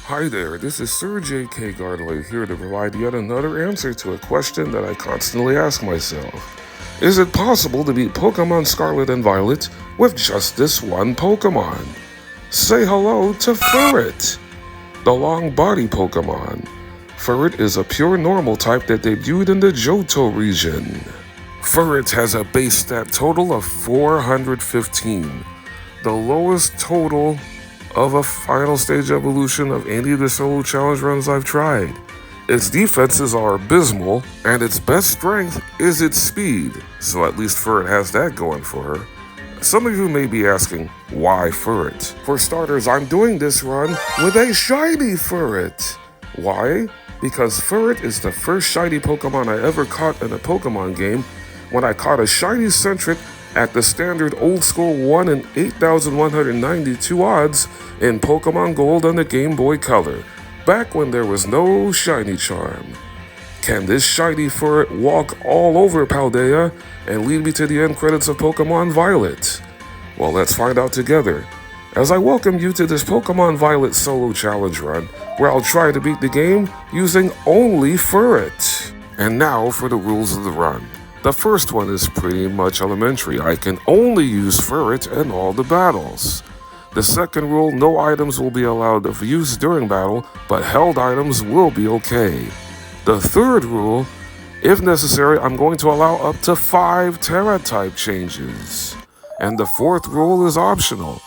Hi there, this is Sir J.K. Gardley here to provide yet another answer to a question that I constantly ask myself. Is it possible to beat Pokémon Scarlet and Violet with just this one Pokémon? Say hello to Furret, the long body Pokémon. Furret is a pure normal type that debuted in the Johto region. Furret has a base stat total of 415, the lowest total of a final stage evolution of any of the solo challenge runs I've tried. Its defenses are abysmal, and its best strength is its speed, so at least Furret has that going for her. Some of you may be asking, why Furret? For starters, I'm doing this run with a shiny Furret. Why? Because Furret is the first shiny Pokemon I ever caught in a Pokemon game when I caught a shiny Sentret at the standard old school 1 in 8,192 odds in Pokémon Gold on the Game Boy Color, back when there was no shiny charm. Can this shiny Furret walk all over Paldea and lead me to the end credits of Pokémon Violet? Well, let's find out together, as I welcome you to this Pokémon Violet solo challenge run, where I'll try to beat the game using only Furret. And now for the rules of the run. The first one is pretty much elementary. I can only use Furret in all the battles. The second rule, no items will be allowed of use during battle, but held items will be okay. The third rule, if necessary, I'm going to allow up to 5 Terra type changes. And the fourth rule is optional.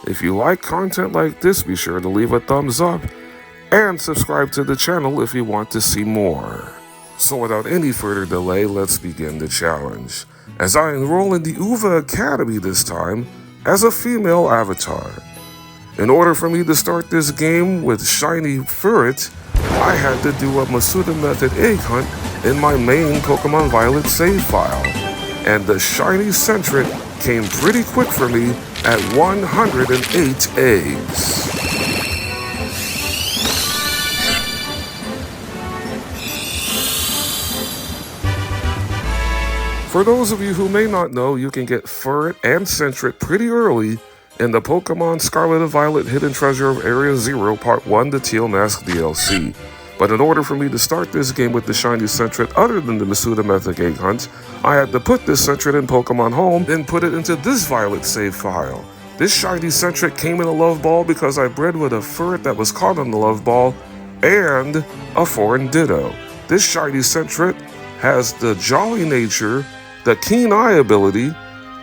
If you like content like this, be sure to leave a thumbs up and subscribe to the channel if you want to see more. So without any further delay, let's begin the challenge, as I enroll in the UVA Academy this time as a female avatar. In order for me to start this game with shiny Furret, I had to do a Masuda method egg hunt in my main Pokemon Violet save file, and the shiny Sentret came pretty quick for me at 108 eggs. For those of you who may not know, you can get Furret and Sentret pretty early in the Pokemon Scarlet and Violet Hidden Treasure of Area 0 Part 1 the Teal Mask DLC. But in order for me to start this game with the shiny Sentret other than the Masuda Method Egg Hunt, I had to put this Sentret in Pokemon Home, then put it into this Violet save file. This shiny Sentret came in a Love Ball because I bred with a Furret that was caught on the Love Ball and a foreign Ditto. This shiny Sentret has the Jolly Nature, the Keen Eye ability,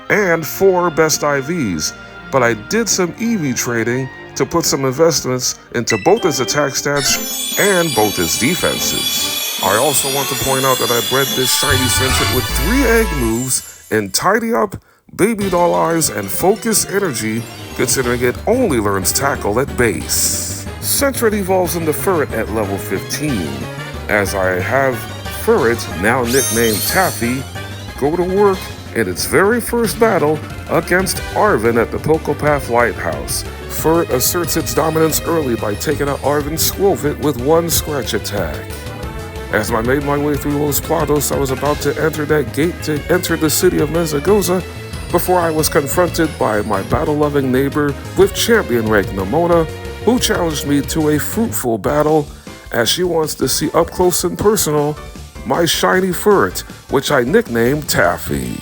and 4 best IVs, but I did some EV trading to put some investments into both its attack stats and both its defenses. I also want to point out that I bred this shiny Sentret with 3 egg moves in Tidy Up, Baby Doll Eyes, and Focus Energy, considering it only learns Tackle at base. Sentret evolves into Furret at level 15, as I have Furret, now nicknamed Taffy, go to work in its very first battle against Arven at the Pokepath Lighthouse. Furret asserts its dominance early by taking out Arven's Skwovet with 1 scratch attack. As I made my way through Los Prados, I was about to enter that gate to enter the city of Mesagoza before I was confronted by my battle-loving neighbor with champion rank Nemona, who challenged me to a fruitful battle as she wants to see up close and personal my shiny Furret, which I nicknamed Taffy.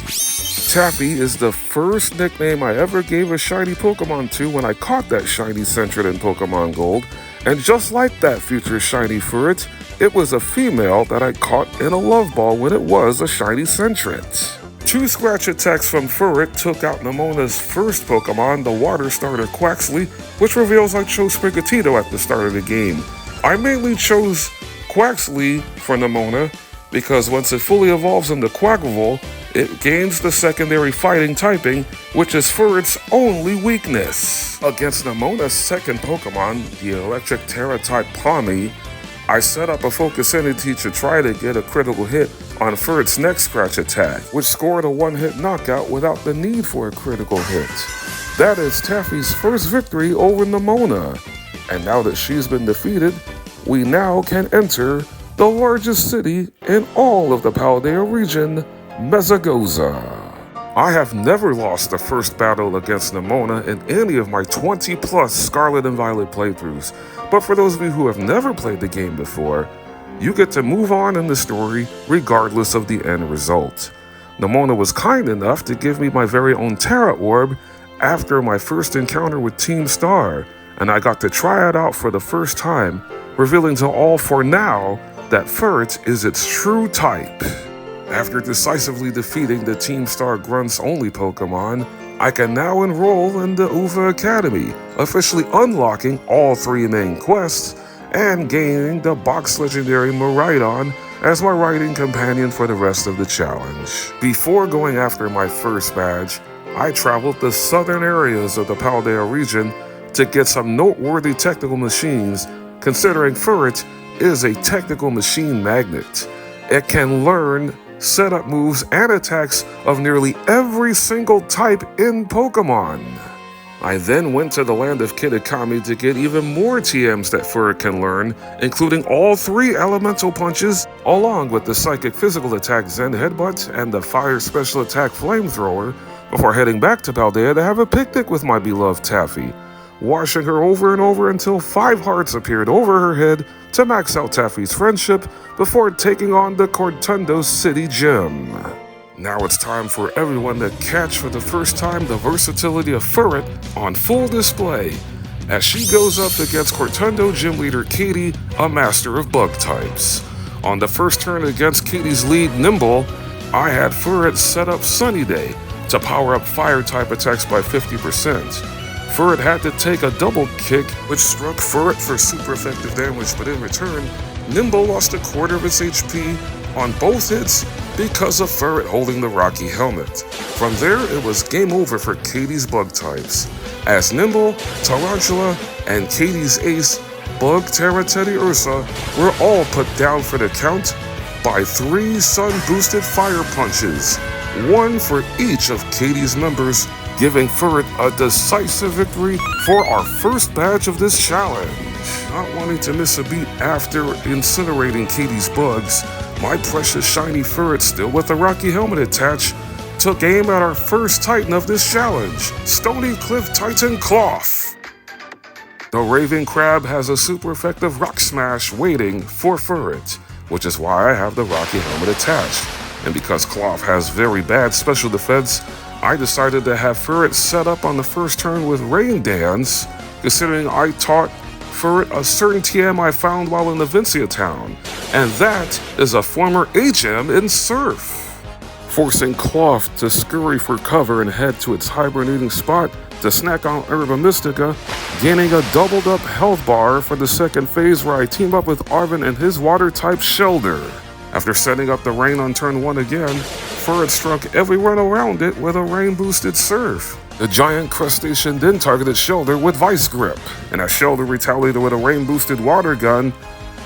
Taffy is the first nickname I ever gave a shiny Pokemon to when I caught that shiny Sentret in Pokemon Gold, and just like that future shiny Furret, it was a female that I caught in a Love Ball when it was a shiny Sentret. 2 scratch attacks from Furret took out Nemona's first Pokemon, the water starter Quaxly, which reveals I chose Sprigatito at the start of the game. I mainly chose Quaxly for Nemona because once it fully evolves into Quaquaval, it gains the secondary fighting typing, which is Furret's only weakness. Against Nemona's second Pokemon, the electric Terra type Pawmi, I set up a Focus Energy to try to get a critical hit on Furret's next scratch attack, which scored a 1-hit knockout without the need for a critical hit. That is Taffy's first victory over Nemona, and now that she's been defeated, we now can enter the largest city in all of the Paldea region, Mesagoza. I have never lost the first battle against Nemona in any of my 20+ Scarlet and Violet playthroughs, but for those of you who have never played the game before, you get to move on in the story regardless of the end result. Nemona was kind enough to give me my very own Terra Orb after my first encounter with Team Star, and I got to try it out for the first time, revealing to all for now that Furret is its true type. After decisively defeating the Team Star Grunts only Pokemon, I can now enroll in the Uva Academy, officially unlocking all 3 main quests and gaining the box legendary Miraidon as my riding companion for the rest of the challenge. Before going after my first badge, I traveled the southern areas of the Paldea region to get some noteworthy technical machines, considering Furret is a technical machine magnet. It can learn setup moves and attacks of nearly every single type in Pokemon. I then went to the land of Kitakami to get even more TMs that Furret can learn, including all 3 elemental punches, along with the psychic physical attack Zen Headbutt and the fire special attack Flamethrower, before heading back to Paldea to have a picnic with my beloved Taffy, washing her over and over until 5 hearts appeared over her head to max out Taffy's friendship before taking on the Cortundo City Gym. Now it's time for everyone to catch for the first time the versatility of Furret on full display as she goes up against Cortundo Gym Leader Katie, a master of bug types. On the first turn against Katie's lead Nimble, I had Furret set up Sunny Day to power up fire type attacks by 50%. Furret had to take a double kick, which struck Furret for super effective damage, but in return, Nimble lost a quarter of its HP on both hits because of Furret holding the Rocky Helmet. From there, it was game over for Katie's bug types, as Nimble, Tarantula, and Katie's ace, Bug Terra Teddy Ursa, were all put down for the count by 3 sun-boosted fire punches, 1 for each of Katie's members, giving Furret a decisive victory for our first badge of this challenge. Not wanting to miss a beat after incinerating Katie's bugs, my precious shiny Furret, still with the Rocky Helmet attached, took aim at our first Titan of this challenge, Stony Cliff Titan Cloth. The Raven Crab has a super effective Rock Smash waiting for Furret, which is why I have the Rocky Helmet attached. And because Cloth has very bad special defense, I decided to have Furret set up on the first turn with Rain Dance, considering I taught Furret a certain TM I found while in the Vincia town, and that is a former HM in Surf. Forcing Cloth to scurry for cover and head to its hibernating spot to snack on Herba Mystica, gaining a doubled up health bar for the second phase where I team up with Arven and his water type Shelder. After setting up the rain on turn 1 again, Furret struck everyone around it with a rain-boosted Surf. The giant crustacean then targeted Shelder with Vice Grip, and as Shelder retaliated with a rain-boosted water gun,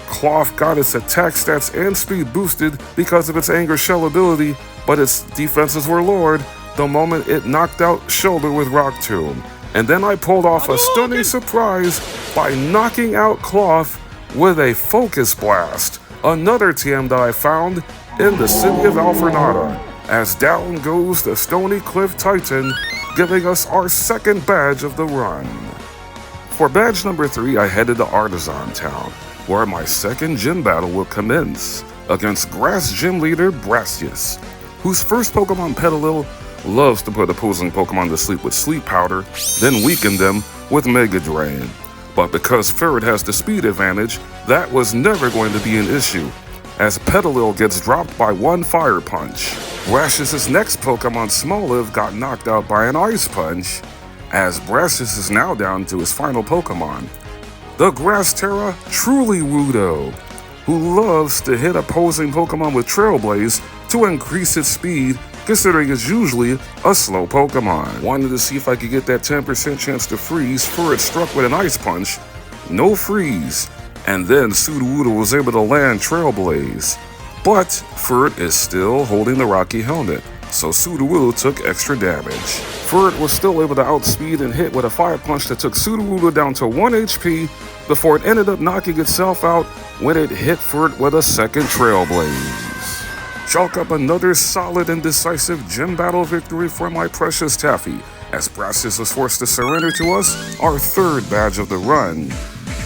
Cloth got its attack stats and speed boosted because of its Anger Shell ability, but its defenses were lowered the moment it knocked out Shelder with Rock Tomb. And then I pulled off a stunning surprise by knocking out Cloth with a Focus Blast, another TM that I found in the city of Alfornada, as down goes the Stony Cliff Titan, giving us our second badge of the run. For badge number 3, I headed to Artisan Town, where my second gym battle will commence against Grass Gym Leader Brassius, whose first Pokemon Petalil loves to put opposing Pokemon to sleep with Sleep Powder, then weaken them with Mega Drain. But because Furret has the speed advantage, that was never going to be an issue, as Petalil gets dropped by 1 Fire Punch. Brassius' next Pokemon Smoliv got knocked out by an Ice Punch, as Brassius is now down to his final Pokemon, the Grass Terra Truly-Wudo, who loves to hit opposing Pokemon with Trailblaze to increase its speed, considering it's usually a slow Pokemon. Wanted to see if I could get that 10% chance to freeze, Furret struck with an Ice Punch, no freeze, and then Sudowoodo was able to land Trailblaze. But Furret is still holding the Rocky Helmet, so Sudowoodo took extra damage. Furret was still able to outspeed and hit with a Fire Punch that took Sudowoodo down to 1 HP before it ended up knocking itself out when it hit Furret with a second Trailblaze. chalk up another solid and decisive gym battle victory for my precious Taffy, as Brastus was forced to surrender to us, our third badge of the run.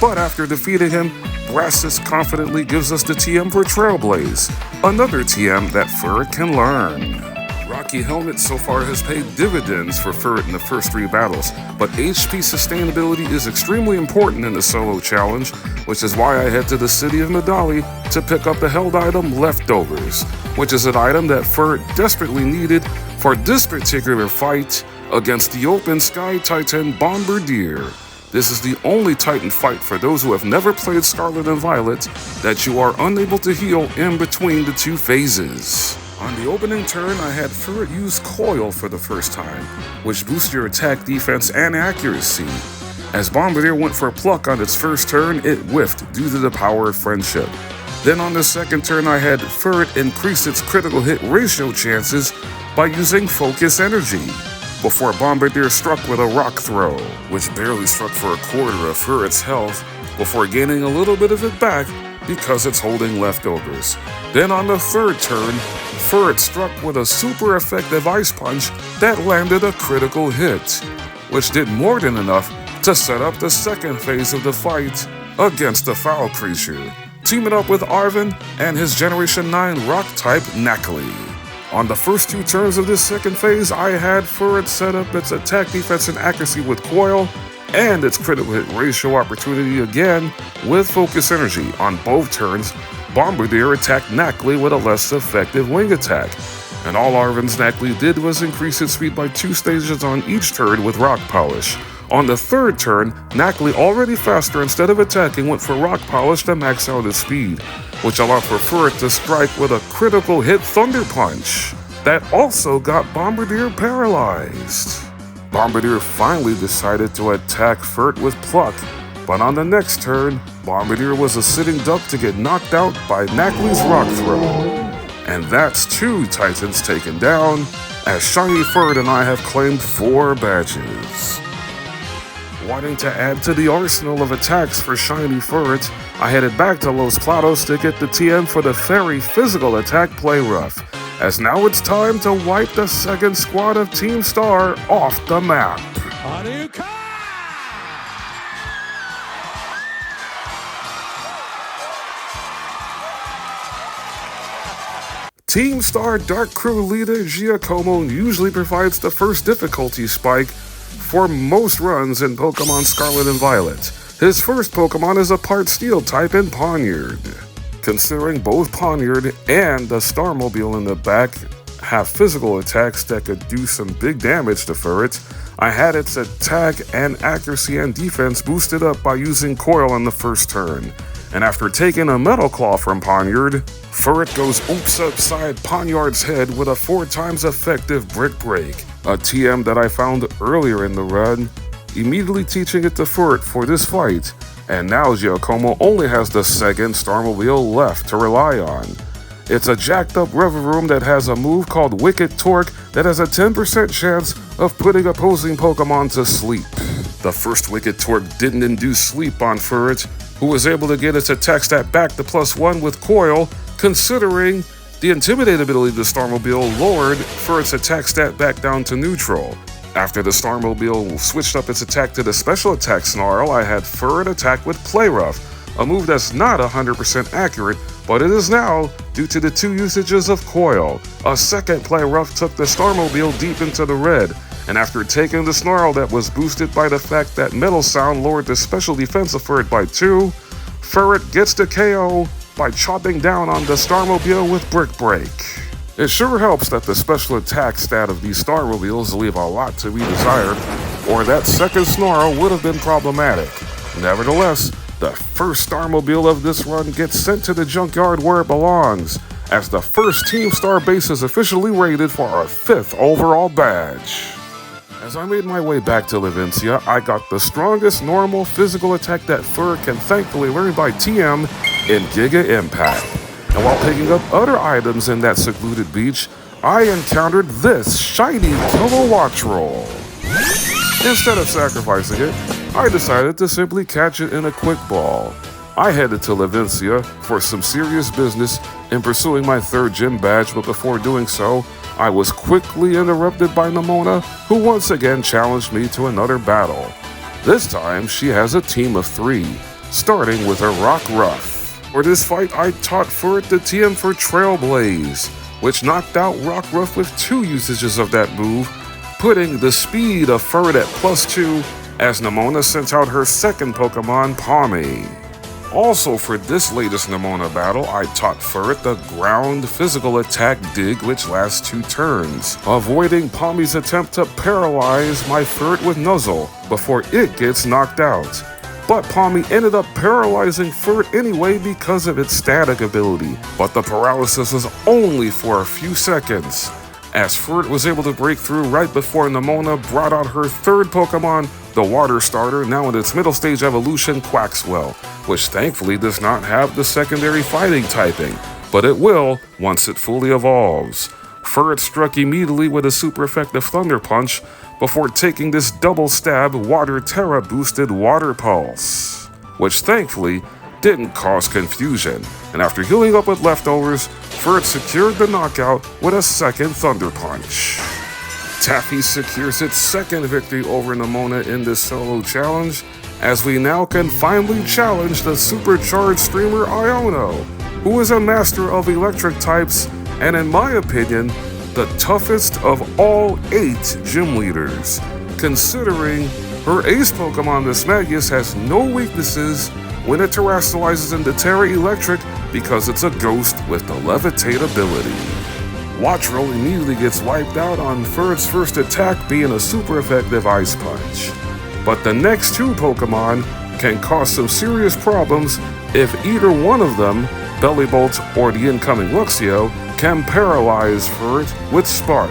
But after defeating him, Brastus confidently gives us the TM for Trailblaze, another TM that Furret can learn. Rocky Helmet so far has paid dividends for Furret in the first 3 battles, but HP sustainability is extremely important in the solo challenge, which is why I head to the city of Medali to pick up the held item Leftovers, which is an item that Furret desperately needed for this particular fight against the Open Sky Titan Bombardier. This is the only Titan fight for those who have never played Scarlet and Violet that you are unable to heal in between the 2 phases. On the opening turn, I had Furret use Coil for the first time, which boosts your attack, defense, and accuracy. As Bombardier went for Pluck on its first turn, it whiffed due to the power of friendship. Then on the second turn, I had Furret increase its critical hit ratio chances by using Focus Energy, before Bombardier struck with a Rock Throw, which barely struck for a quarter of Furret's health, before gaining a little bit of it back because it's holding Leftovers. Then on the third turn, Furret struck with a super effective Ice Punch that landed a critical hit, which did more than enough to set up the second phase of the fight against the foul creature, teaming up with Arven and his Generation 9 Rock-type Knackley. On the first 2 turns of this second phase, I had Furret set up its attack, defense, and accuracy with Coil, and its critical hit ratio opportunity again with Focus Energy. On both turns, Bombardier attacked Knackley with a less effective wing attack, and all Arven's Knackley did was increase its speed by 2 stages on each turn with Rock Polish. On the third turn, Knackley, already faster, instead of attacking, went for Rock Polish to max out his speed, which allowed for Furret to strike with a critical hit Thunder Punch that also got Bombardier paralyzed. Bombardier finally decided to attack Furret with Pluck, but on the next turn, Bombardier was a sitting duck to get knocked out by Knackley's Rock Throw. And that's 2 Titans taken down, as Shiny Furret and I have claimed 4 badges. Wanting to add to the arsenal of attacks for Shiny Furret, I headed back to Los Platos to get the TM for the very physical attack Play Rough, as now it's time to wipe the second squad of Team Star off the map. Team Star Dark Crew leader Giacomo usually provides the first difficulty spike for most runs in Pokemon Scarlet and Violet. His first Pokemon is a part Steel type in Ponyard. Considering both Ponyard and the Starmobile in the back have physical attacks that could do some big damage to Furret, I had its attack and accuracy and defense boosted up by using Coil on the first turn. And after taking a Metal Claw from Ponyard, Furret goes oops upside Ponyard's head with a 4 times effective Brick Break, a TM that I found earlier in the run, immediately teaching it to Furret for this fight, and now Giacomo only has the second Starmobile left to rely on. It's a jacked up Reverum that has a move called Wicked Torque that has a 10% chance of putting opposing Pokemon to sleep. The first Wicked Torque didn't induce sleep on Furret, who was able to get its attack stat back to +1 with Coil, considering the Intimidate ability of the Starmobile lowered Furret's attack stat back down to neutral. After the Starmobile switched up its attack to the special attack Snarl, I had Furret attack with Play Rough, a move that's not 100% accurate, but it is now due to the 2 usages of Coil. A second Play Rough took the Starmobile deep into the red, and after taking the Snarl that was boosted by the fact that Metal Sound lowered the special defense of Furret by 2, Furret gets the KO by chopping down on the Starmobile with Brick Break. It sure helps that the special attack stat of these Starmobiles leave a lot to be desired, or that second Snarl would have been problematic. Nevertheless, the first Starmobile of this run gets sent to the junkyard where it belongs, as the first Team Star base is officially rated for our 5th overall badge. As I made my way back to Levincia, I got the strongest normal physical attack that Furret can thankfully learn by TM in Giga Impact. And while picking up other items in that secluded beach, I encountered this shiny Kilowatch Roll. Instead of sacrificing it, I decided to simply catch it in a quick ball. I headed to Levincia for some serious business in pursuing my third gym badge, but before doing so, I was quickly interrupted by Nemona, who once again challenged me to another battle. This time, she has a team of 3, starting with a Rockruff. For this fight, I taught Furret the TM for Trailblaze, which knocked out Rockruff with 2 usages of that move, putting the speed of Furret at +2 as Nemona sent out her second Pokemon, Palmy. Also for this latest Nemona battle, I taught Furret the ground physical attack Dig, which lasts 2 turns, avoiding Palmy's attempt to paralyze my Furret with Nuzzle before it gets knocked out. But Palmy ended up paralyzing Furret anyway because of its static ability, but the paralysis was only for a few seconds, as Furret was able to break through right before Nemona brought out her third Pokemon, the Water Starter, now in its middle stage evolution, Quaxwell, which thankfully does not have the secondary fighting typing, but it will once it fully evolves. Furret struck immediately with a super effective Thunder Punch before taking this double stab Water Terra boosted Water Pulse, which thankfully didn't cause confusion, and after healing up with leftovers, Furret secured the knockout with a second Thunder Punch. Taffy secures its second victory over Nemona in this solo challenge, as we now can finally challenge the supercharged streamer Iono, who is a master of electric types and, in my opinion, the toughest of all 8 gym leaders, considering her ace Pokemon, the Smagius, has no weaknesses when it terastallizes into Terra Electric because it's a ghost with the Levitate ability. Watchroll immediately gets wiped out on Furret's first attack being a super effective Ice Punch. But the next 2 Pokemon can cause some serious problems if either one of them, Bellibolt or the incoming Luxio, can paralyze Furret with Spark.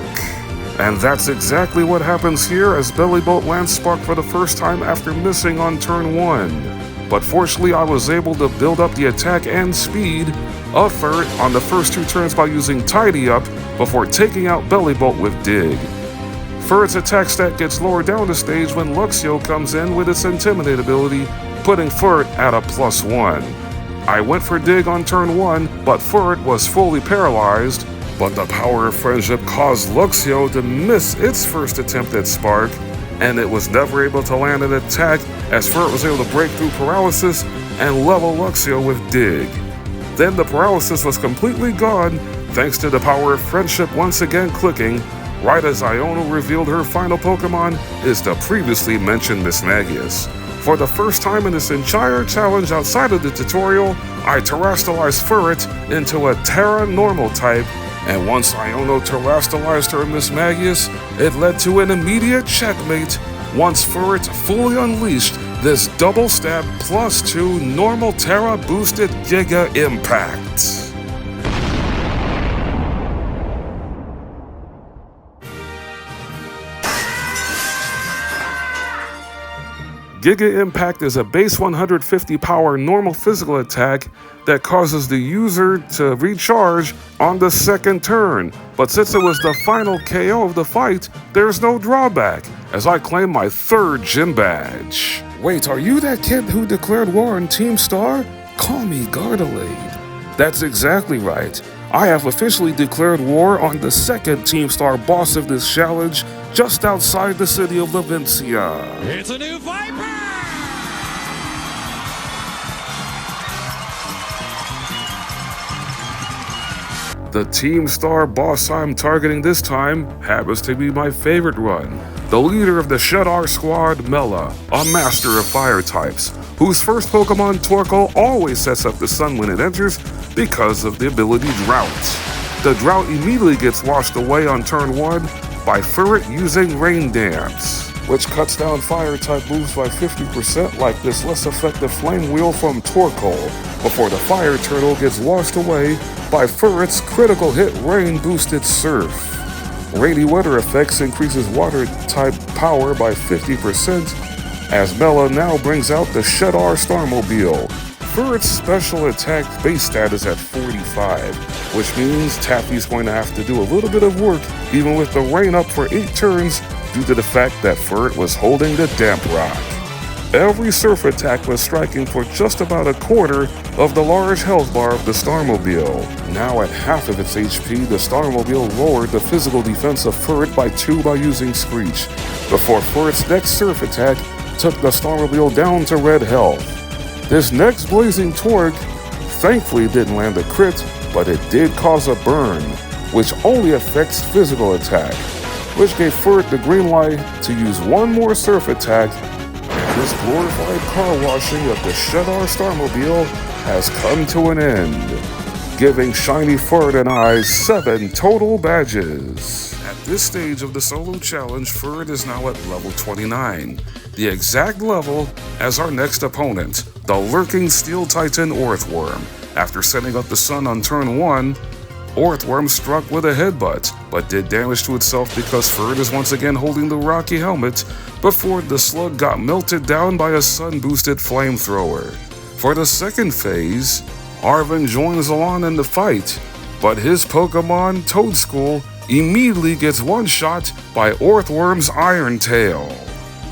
And that's exactly what happens here as Bellibolt lands Spark for the first time after missing on turn 1. But fortunately I was able to build up the attack and speed of Furret on the first 2 turns by using Tidy Up before taking out Bellibolt with Dig. Furret's attack stat gets lowered down the stage when Luxio comes in with its Intimidate ability, putting Furret at a +1. I went for Dig on turn 1, but Furret was fully paralyzed, but the power of friendship caused Luxio to miss its first attempt at Spark, and it was never able to land an attack as Furret was able to break through paralysis and level Luxio with Dig. Then the paralysis was completely gone thanks to the power of friendship once again clicking, right as Iono revealed her final Pokemon is the previously mentioned Mismagius. For the first time in this entire challenge outside of the tutorial, I terastallized Furret into a Terra Normal type, and once Iono terastallized her Mismagius, it led to an immediate checkmate once Furret fully unleashed this double stab +2 normal Terra boosted Giga Impact. Giga Impact is a base 150 power normal physical attack that causes the user to recharge on the second turn. But since it was the final KO of the fight, there's no drawback, as I claim my third gym badge. Wait, are you that kid who declared war on Team Star? Call me Gardelade. That's exactly right. I have officially declared war on the second Team Star boss of this challenge, just outside the city of Levincia. It's a new Viper! The Team Star boss I'm targeting this time happens to be my favorite one, the leader of the Showdown squad, Mela, a master of fire types, whose first Pokemon, Torkoal, always sets up the sun when it enters because of the ability Drought. The Drought immediately gets washed away on turn 1 by Furret using Rain Dance, which cuts down fire type moves by 50% like this less effective Flame Wheel from Torkoal, before the fire turtle gets washed away by Furret's critical hit Rain boosted Surf. Rainy weather effects increases water type power by 50% as Mela now brings out the Shedar Starmobile. Furret's special attack base stat is at 45, which means Taffy's going to have to do a little bit of work even with the rain up for 8 turns due to the fact that Furret was holding the Damp Rock. every surf attack was striking for just about a quarter of the large health bar of the Starmobile. Now at half of its HP, the Starmobile lowered the physical defense of Furret by 2 by using Screech, before Furret's next surf attack took the Starmobile down to red health. This next blazing torque thankfully didn't land a crit, but it did cause a burn, which only affects physical attack, which gave Furret the green light to use one more surf attack. This glorified car washing of the Shedar Starmobile has come to an end, giving Shiny Furret and I 7 total badges. At this stage of the solo challenge, Furret is now at level 29, the exact level as our next opponent, the lurking Steel Titan Orthworm. After setting up the sun on turn 1, Orthworm struck with a headbutt, but did damage to itself because Furret is once again holding the Rocky Helmet before the slug got melted down by a sun-boosted flamethrower. For the second phase, Arven joins along in the fight, but his Pokemon Toedscool immediately gets one-shot by Orthworm's Iron Tail.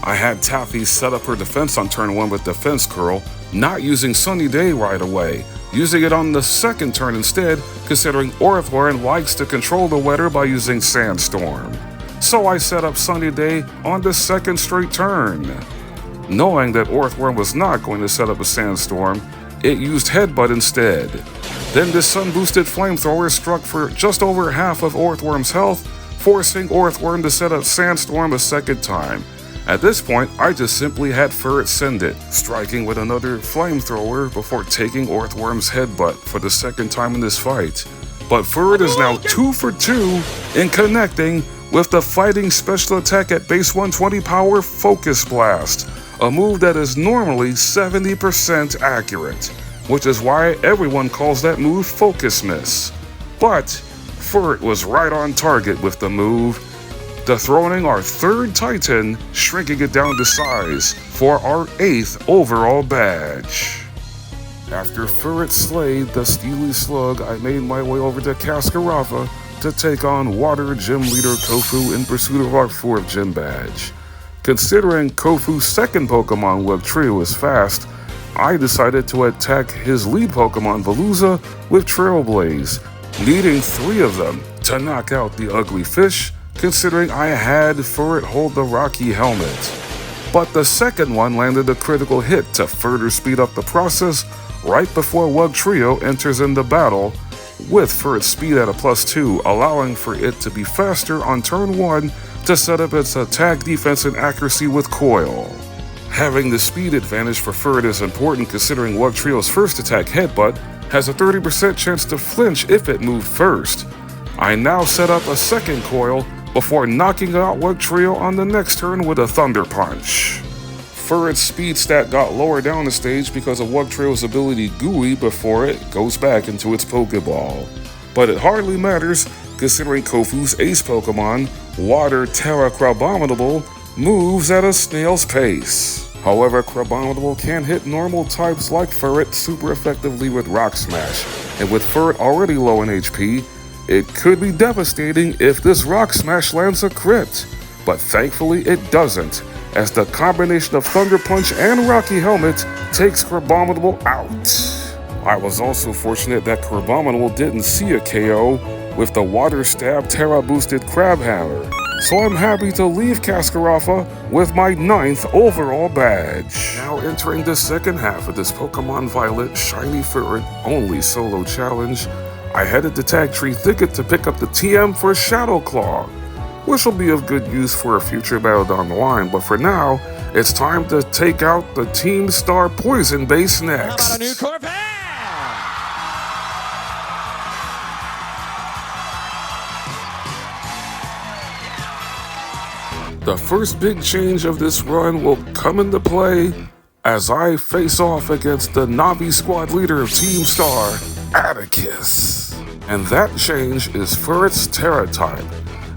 I had Taffy set up her defense on turn 1 with Defense Curl, not using Sunny Day right away, using it on the second turn instead, considering Orthworm likes to control the weather by using Sandstorm. So I set up Sunny Day on the second straight turn. Knowing that Orthworm was not going to set up a Sandstorm, it used Headbutt instead. Then the sun-boosted flamethrower struck for just over half of Orthworm's health, forcing Orthworm to set up Sandstorm a second time. At this point, I just simply had Furret send it, striking with another flamethrower before taking Orthworm's headbutt for the second time in this fight. But Furret is now 2 for 2 in connecting with the fighting special attack at base 120 power Focus Blast, a move that is normally 70% accurate, which is why everyone calls that move Focus Miss. But Furret was right on target with the move, dethroning our third Titan, shrinking it down to size for our 8th overall badge. After Furret slayed the Steely Slug, I made my way over to Cascarava to take on Water Gym Leader Kofu in pursuit of our 4th gym badge. Considering Kofu's second Pokemon Web Trio is fast, I decided to attack his lead Pokemon Veluza with Trailblaze, needing 3 of them to knock out the ugly fish, considering I had Furret hold the Rocky Helmet. But the second one landed a critical hit to further speed up the process right before Wug Trio enters into battle, with Furret's speed at a +2, allowing for it to be faster on turn 1 to set up its attack, defense, and accuracy with Coil. Having the speed advantage for Furret is important considering Wug Trio's first attack, Headbutt, has a 30% chance to flinch if it moved first. I now set up a second Coil before knocking out Wug Trio on the next turn with a Thunder Punch. Furret's speed stat got lower down the stage because of Wug Trio's ability Gooey before it goes back into its Pokeball. But it hardly matters considering Kofu's ace Pokemon, Water Terra Crabominable, moves at a snail's pace. However, Crabominable can hit normal types like Furret super effectively with Rock Smash, and with Furret already low in HP, it could be devastating if this Rock Smash lands a crit, but thankfully it doesn't, as the combination of Thunder Punch and Rocky Helmet takes Crabominable out. I was also fortunate that Crabominable didn't see a KO with the Water Stab Terra boosted Crab Hammer, so I'm happy to leave Cascarava with my 9th overall badge. Now entering the second half of this Pokemon Violet Shiny Furret only solo challenge, I headed to Tag Tree Thicket to pick up the TM for Shadow Claw, which will be of good use for a future battle down the line, but for now, it's time to take out the Team Star Poison base next. How about a new Corvette? The first big change of this run will come into play as I face off against the Navi squad leader of Team Star, Atticus. And that change is Furret's Terra type.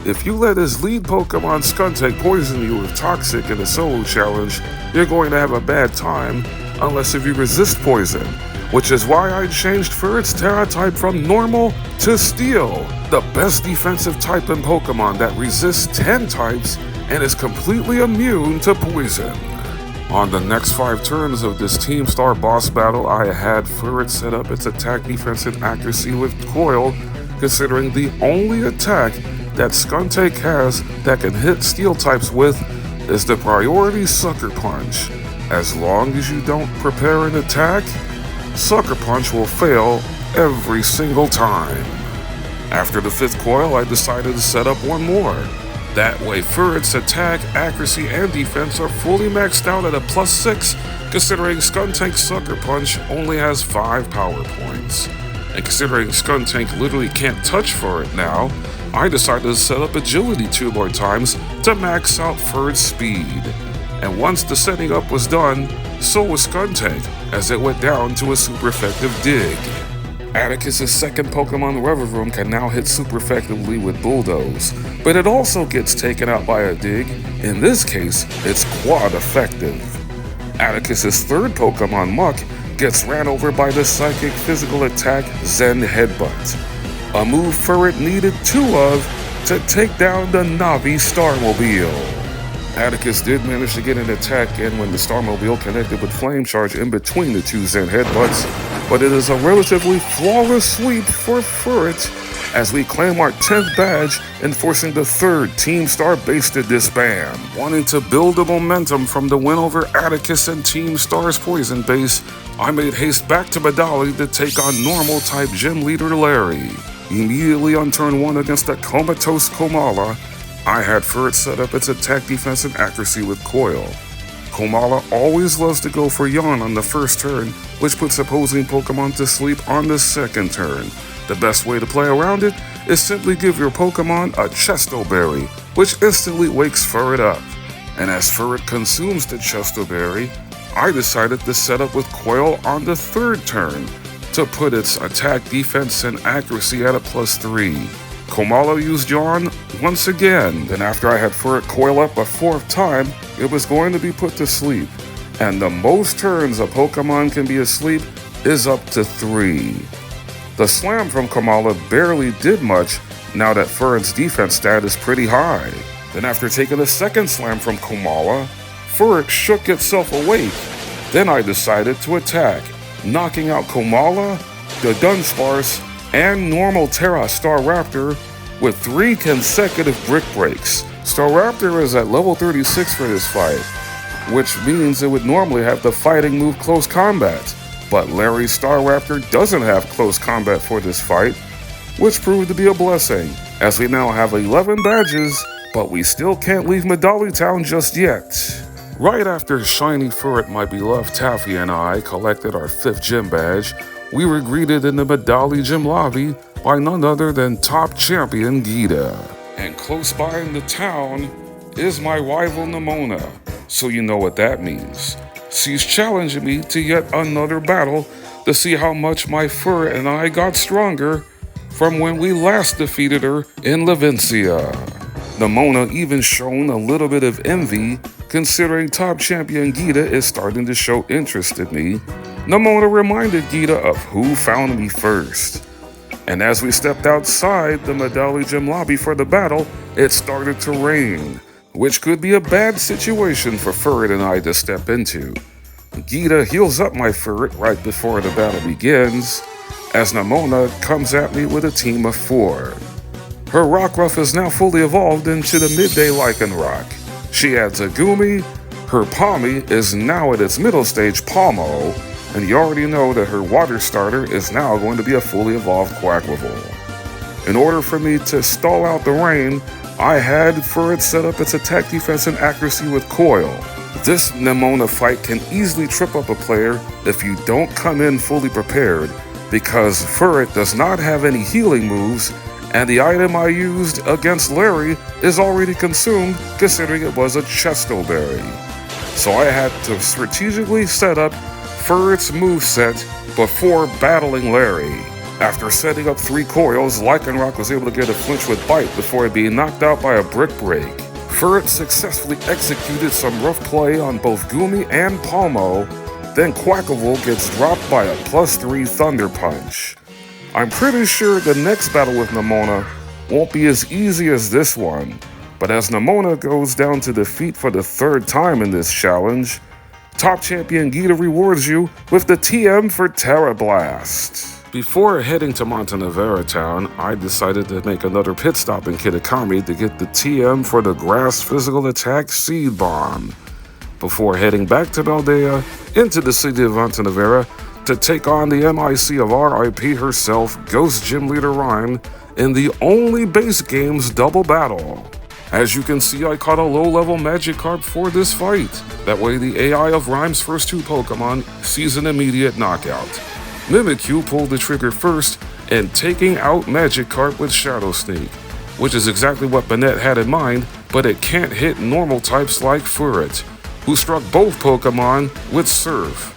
If you let his lead Pokemon Skuntank poison you with Toxic in a solo challenge, you're going to have a bad time unless if you resist poison, which is why I changed Furret's Terra type from Normal to Steel, the best defensive type in Pokemon that resists 10 types and is completely immune to poison. On the next 5 turns of this Team Star boss battle, I had Furret set up its attack, defense, and accuracy with Coil, considering the only attack that Skuntank has that can hit steel types with is the priority Sucker Punch. As long as you don't prepare an attack, Sucker Punch will fail every single time. After the 5th coil, I decided to set up one more. That way Furret's attack, accuracy, and defense are fully maxed out at a +6, considering Skuntank's Sucker Punch only has 5 power points. And considering Skuntank literally can't touch Furret now, I decided to set up Agility 2 more times to max out Furret's speed. And once the setting up was done, so was Skuntank, as it went down to a super effective Dig. Atticus' second Pokemon Revavroom can now hit super effectively with Bulldoze, but it also gets taken out by a Dig. In this case, it's quad effective. Atticus' third Pokemon Muck gets ran over by the psychic physical attack Zen Headbutt, a move Furret needed 2 of to take down the Navi Starmobile. Atticus did manage to get an attack in when the Starmobile connected with Flame Charge in between the 2 Zen Headbutts, but it is a relatively flawless sweep for Furret as we claim our 10th badge and forcing the 3rd Team Star base to disband. Wanting to build the momentum from the win over Atticus and Team Star's Poison base, I made haste back to Medali to take on normal type gym leader Larry. Immediately on turn 1 against the comatose Komala, I had Furret set up its attack, defense, and accuracy with Coil. Komala always loves to go for Yawn on the first turn, which puts opposing Pokemon to sleep on the second turn. The best way to play around it is simply give your Pokemon a Chesto Berry, which instantly wakes Furret up. And as Furret consumes the Chesto Berry, I decided to set up with Coil on the third turn to put its attack, defense, and accuracy at a +3. Komala used Yawn once again, then after I had Furret coil up a 4th time, it was going to be put to sleep. And the most turns a Pokemon can be asleep is up to 3. The slam from Komala barely did much now that Furret's defense stat is pretty high. Then after taking a second slam from Komala, Furret shook itself awake. Then I decided to attack, knocking out Komala, the Dunsparce, and normal Terra Staraptor with 3 consecutive Brick Breaks. Staraptor is at level 36 for this fight, which means it would normally have the fighting move Close Combat, but Larry's Staraptor doesn't have Close Combat for this fight, which proved to be a blessing, as we now have 11 badges, but we still can't leave Medali Town just yet. Right after Shiny Furret, my beloved Taffy, and I collected our 5th gym badge, we were greeted in the Medali gym lobby by none other than top champion Geeta. And close by in the town is my rival Nemona, so you know what that means. She's challenging me to yet another battle to see how much my Furret and I got stronger from when we last defeated her in Levencia. Nemona even shown a little bit of envy, considering top champion Geeta is starting to show interest in me. Nemona reminded Geeta of who found me first. And as we stepped outside the Medali gym lobby for the battle, it started to rain, which could be a bad situation for Furret and I to step into. Geeta heals up my Furret right before the battle begins, as Nemona comes at me with a team of 4. Her Rockruff is now fully evolved into the midday Lycanroc. She adds a Goomy, her Palmy is now at its middle stage Palmo, and you already know that her water starter is now going to be a fully evolved Quaquaval. In order for me to stall out the rain, I had Furret set up its attack, defense, and accuracy with Coil. This Nemona fight can easily trip up a player if you don't come in fully prepared, because Furret does not have any healing moves, and the item I used against Larry is already consumed, considering it was a Chesto Berry. So I had to strategically set up Furret's moveset before battling Larry. After setting up 3 coils, Lycanroc was able to get a flinch with Bite before being knocked out by a Brick Break. Furret successfully executed some rough play on both Goomy and Palmo, then Quaquaval gets dropped by a +3 Thunder Punch. I'm pretty sure the next battle with Nemona won't be as easy as this one, but as Nemona goes down to defeat for the 3rd time in this challenge, Top Champion Geeta rewards you with the TM for Terra Blast. Before heading to Montenevera Town, I decided to make another pit stop in Kitakami to get the TM for the Grass Physical Attack Seed Bomb, before heading back to Maldea into the city of Montenevera to take on the MIC of RIP herself, Ghost Gym Leader Rhyme, in the only base game's double battle. As you can see, I caught a low-level Magikarp for this fight. That way the AI of Rhyme's first two Pokemon sees an immediate knockout. Mimikyu pulled the trigger first and taking out Magikarp with Shadow Sneak, which is exactly what Banette had in mind, but it can't hit normal types like Furret, who struck both Pokemon with Surf.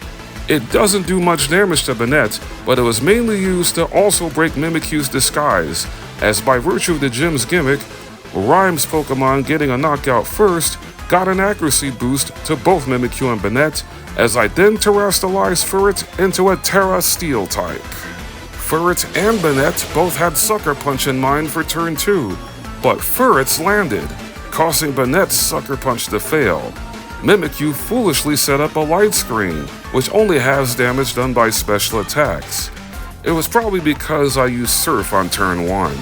It doesn't do much damage to Banette, but it was mainly used to also break Mimikyu's disguise, as by virtue of the gym's gimmick, Rhyme's Pokemon getting a knockout first got an accuracy boost to both Mimikyu and Banette, as I then terrestrialized Furret into a Terra Steel type. Furret and Banette both had Sucker Punch in mind for turn 2, but Furret's landed, causing Banette's Sucker Punch to fail. Mimikyu foolishly set up a light screen, which only has damage done by special attacks. It was probably because I used Surf on turn 1.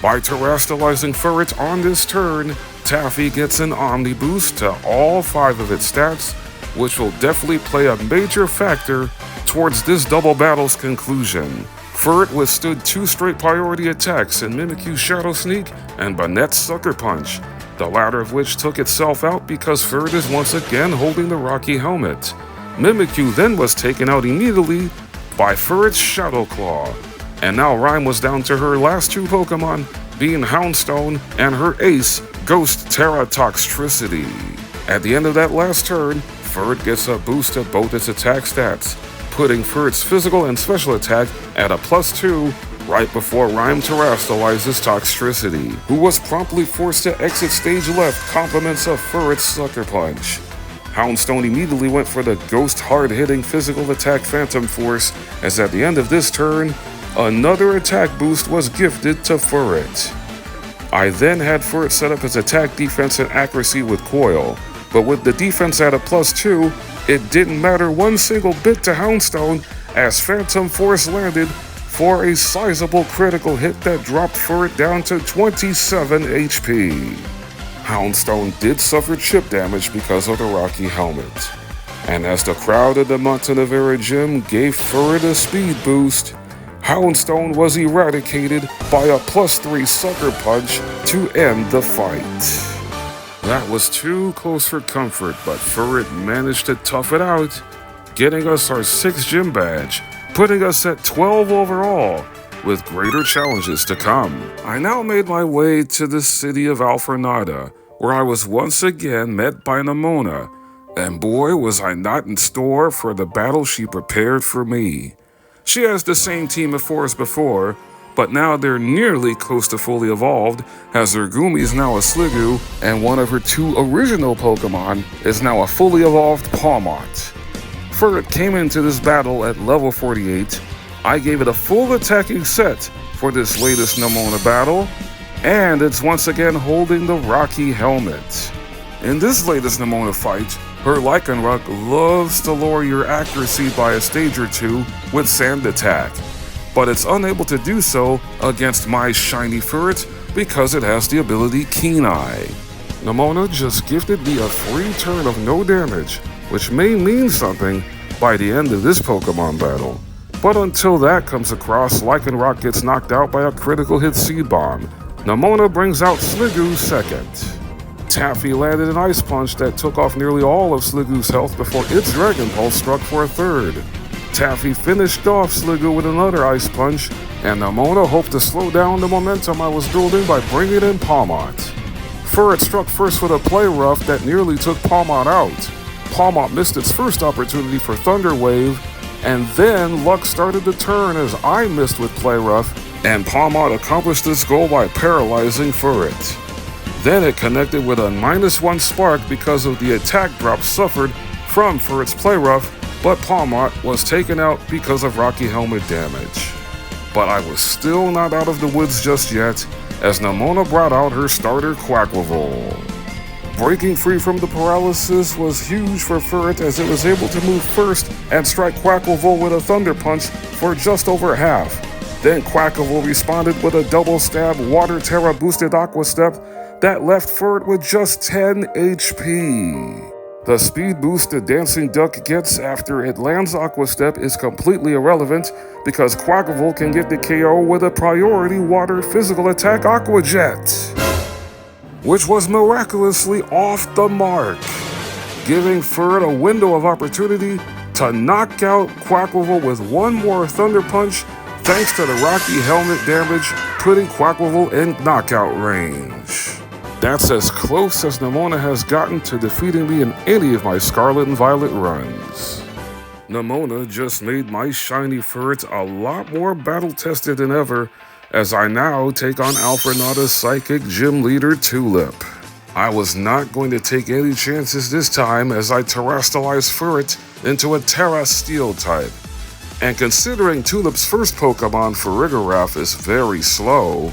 By terrestrializing Furret on this turn, Taffy gets an Omni boost to all 5 of its stats, which will definitely play a major factor towards this double battle's conclusion. Furret withstood 2 straight priority attacks in Mimikyu's Shadow Sneak and Banette's Sucker Punch, the latter of which took itself out because Furret is once again holding the Rocky Helmet. Mimikyu then was taken out immediately by Furret's Shadow Claw, and now Rhyme was down to her last 2 Pokemon, being Houndstone and her ace, Ghost Teratoxtricity. At the end of that last turn, Furret gets a boost to both its attack stats, putting Furret's physical and special attack at a +2 right before Rhyme terrestrializes Toxtricity, who was promptly forced to exit stage left compliments of Furret's Sucker Punch. Houndstone immediately went for the Ghost hard-hitting physical attack Phantom Force, as at the end of this turn, another attack boost was gifted to Furret. I then had Furret set up his attack, defense, and accuracy with Coil, but with the defense at a +2, it didn't matter one single bit to Houndstone, as Phantom Force landed for a sizable critical hit that dropped Furret down to 27 HP. Houndstone did suffer chip damage because of the Rocky Helmet, and as the crowd at the Montenevera gym gave Furret a speed boost, Houndstone was eradicated by a +3 Sucker Punch to end the fight. That was too close for comfort, but Furret managed to tough it out, getting us our 6th gym badge, putting us at 12 overall, with greater challenges to come. I now made my way to the city of Alfornada, where I was once again met by Nemona, and boy was I not in store for the battle she prepared for me. She has the same team of 4 as before, but now they're nearly close to fully evolved, as her Gumi is now a Sliggoo, and one of her 2 original Pokemon is now a fully evolved Pawmot. Furret came into this battle at level 48. I gave it a full attacking set for this latest Nemona battle, and it's once again holding the Rocky Helmet. In this latest Nemona fight, her Lycanroc loves to lower your accuracy by a stage or 2 with Sand Attack, but it's unable to do so against my shiny Furret because it has the ability Keen Eye. Nemona just gifted me a free turn of no damage, which may mean something by the end of this Pokemon battle. But until that comes across, Lycanroc gets knocked out by a critical hit Seed Bomb. Nemona brings out Sliggoo second. Taffy landed an Ice Punch that took off nearly all of Sliggoo's health before its Dragon Pulse struck for a third. Taffy finished off Sliggoo with another Ice Punch, and Nemona hoped to slow down the momentum I was building by bringing in Pawmot. Furret struck first with a Play Rough that nearly took Pawmot out. Pawmot missed its first opportunity for Thunder Wave, and then luck started to turn as I missed with Play Rough, and Pawmot accomplished this goal by paralyzing Furret. Then it connected with a -1 Spark because of the attack drop suffered from Furret's Play Rough, but Pawmot was taken out because of Rocky Helmet damage. But I was still not out of the woods just yet, as Nemona brought out her starter Quaquaval. Breaking free from the paralysis was huge for Furret as it was able to move first and strike Quacklevolt with a Thunder Punch for just over half. Then Quacklevolt responded with a double stab Water Terra boosted Aqua Step that left Furret with just 10 HP. The speed boost the Dancing Duck gets after it lands Aqua Step is completely irrelevant because Quacklevolt can get the KO with a priority Water Physical Attack Aqua Jet, which was miraculously off the mark, giving Furret a window of opportunity to knock out Quacklevolt with one more Thunder Punch thanks to the Rocky Helmet damage, putting Quacklevolt in knockout range. That's as close as Nemona has gotten to defeating me in any of my Scarlet and Violet runs. Nemona just made my shiny Furret a lot more battle-tested than ever, as I now take on Alfrenada's Psychic Gym Leader Tulip. I was not going to take any chances this time as I terrestrialized Furret into a Terra Steel type. And considering Tulip's first Pokemon, Farigiraf, is very slow,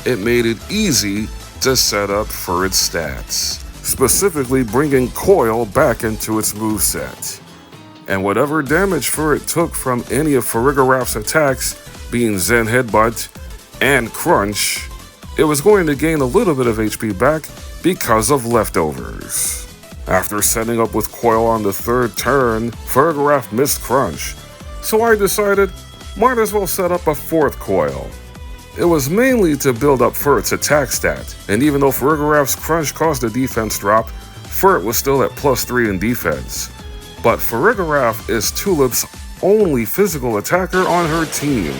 it made it easy to set up Furret's stats, specifically bringing Coil back into its moveset. And whatever damage Furret took from any of Farigiraf's attacks, being Zen Headbutt and Crunch, it was going to gain a little bit of HP back because of leftovers. After setting up with Coil on the third turn, Farigiraf missed Crunch, so I decided might as well set up a fourth Coil. It was mainly to build up Furret's attack stat, and even though Farigiraf's Crunch caused a defense drop, Furret was still at +3 in defense. But Farigiraf is Tulip's only physical attacker on her team.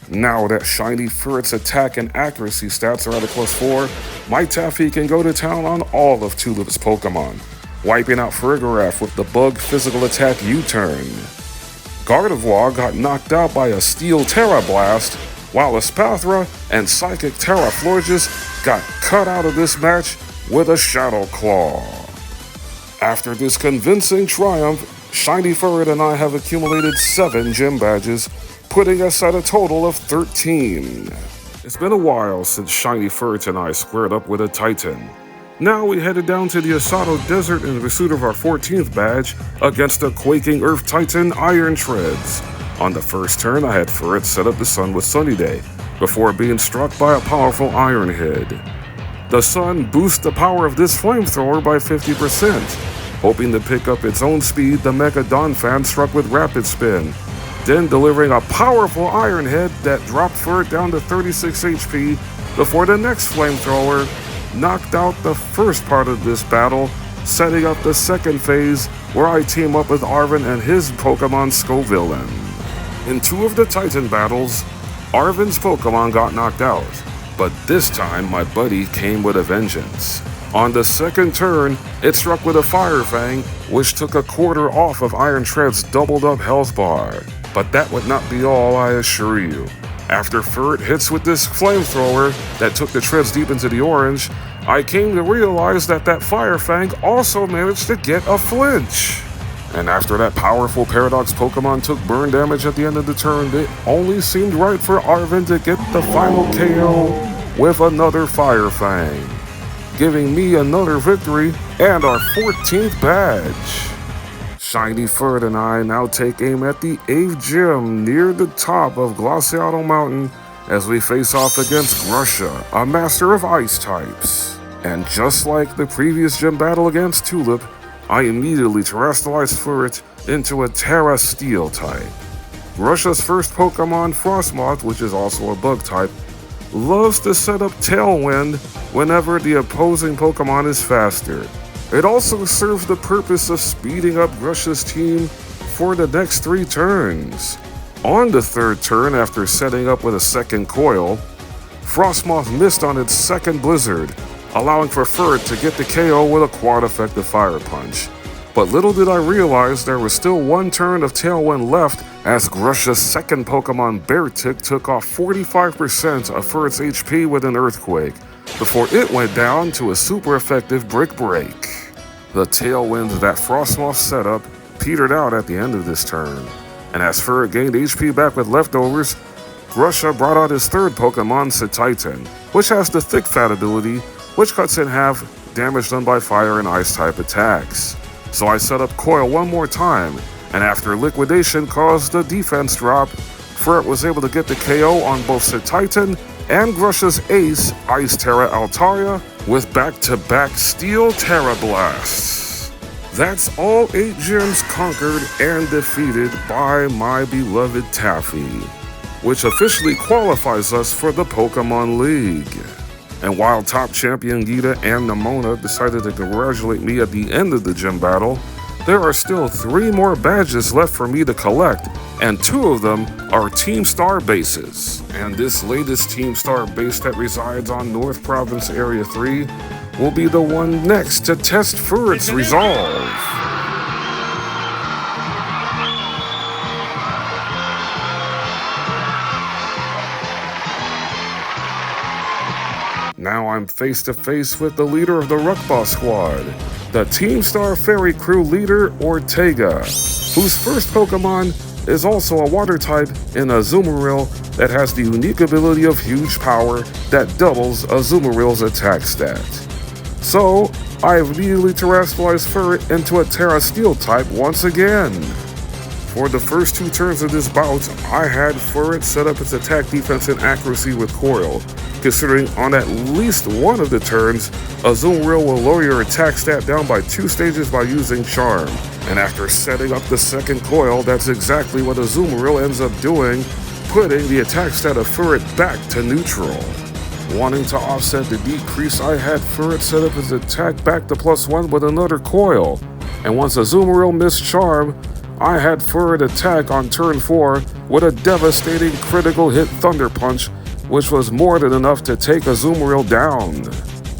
Now that shiny Furret's attack and accuracy stats are at a +4, my Taffy can go to town on all of Tulip's Pokemon, wiping out Farigiraf with the Bug Physical Attack U-turn. Gardevoir got knocked out by a Steel Terra Blast, while Espathra and Psychic Terra Florges got cut out of this match with a Shadow Claw. After this convincing triumph, Shiny Furret and I have accumulated 7 gym badges, putting us at a total of 13. It's been a while since Shiny Furret and I squared up with a Titan. Now we headed down to the Asado Desert in pursuit of our 14th badge against a quaking Earth Titan, Iron Treads. On the first turn, I had Furret set up the Sun with Sunny Day, before being struck by a powerful Iron Head. The Sun boosts the power of this flamethrower by 50%. Hoping to pick up its own speed, the Mega Donphan struck with Rapid Spin, then delivering a powerful Iron Head that dropped Furret down to 36 HP before the next flamethrower knocked out the first part of this battle, setting up the second phase where I team up with Arven and his Pokemon Scovillain. In 2 of the Titan battles, Arven's Pokemon got knocked out, but this time my buddy came with a vengeance. On the second turn, it struck with a Fire Fang, which took a quarter off of Iron Tread's doubled up health bar. But that would not be all, I assure you. After Furret hits with this flamethrower that took the Treads deep into the orange, I came to realize that Fire Fang also managed to get a flinch. And after that powerful Paradox Pokemon took burn damage at the end of the turn, it only seemed right for Arven to get the final KO with another Fire Fang, giving me another victory and our 14th badge. Shiny Furret and I now take aim at the 8th gym near the top of Glaciato Mountain as we face off against Grusha, a master of ice types. And just like the previous gym battle against Tulip, I immediately terrestrialized Furret into a Terra Steel type. Grusha's first Pokemon, Frostmoth, which is also a bug type, loves to set up Tailwind whenever the opposing Pokemon is faster. It also serves the purpose of speeding up Grusha's team for the next 3 turns. On the third turn, after setting up with a second Coil, Frostmoth missed on its second Blizzard, allowing for Furret to get the KO with a quad-effective Fire Punch. But little did I realize there was still 1 turn of Tailwind left as Grusha's second Pokemon Beartic took off 45% of Furret's HP with an Earthquake, before it went down to a super effective Brick Break. The Tailwind that Frostmoth set up petered out at the end of this turn, and as Furret gained HP back with leftovers, Grusha brought out his third Pokemon, Cetitan, which has the Thick Fat ability, which cuts in half damage done by fire and ice type attacks. So I set up Coil one more time, and after liquidation caused the defense drop, Furret was able to get the KO on both Titan and Grush's ace, Ice Terra Altaria, with back-to-back Steel Terra Blasts. That's all 8 gyms conquered and defeated by my beloved Taffy, which officially qualifies us for the Pokemon League. And while top champion Geeta and Nemona decided to congratulate me at the end of the gym battle, there are still 3 more badges left for me to collect, and 2 of them are Team Star bases. And this latest Team Star base that resides on North Province Area 3 will be the one next to test Furret's resolve. Now I'm face to face with the leader of the Ruckboss squad, the Team Star Fairy Crew leader Ortega, whose first Pokemon is also a water type in Azumarill that has the unique ability of huge power that doubles Azumarill's attack stat. So I immediately terrestrialized Furret into a Terra Steel type once again. For the first 2 turns of this bout, I had Furret set up its attack, defense, and accuracy with Coil, considering on at least one of the turns, Azumarill will lower your attack stat down by 2 stages by using Charm. And after setting up the second Coil, that's exactly what Azumarill ends up doing, putting the attack stat of Furret back to neutral. Wanting to offset the decrease, I had Furret set up his attack back to +1 with another Coil. And once Azumarill missed Charm, I had Furret attack on turn 4 with a devastating critical hit Thunder Punch, which was more than enough to take Azumarill down.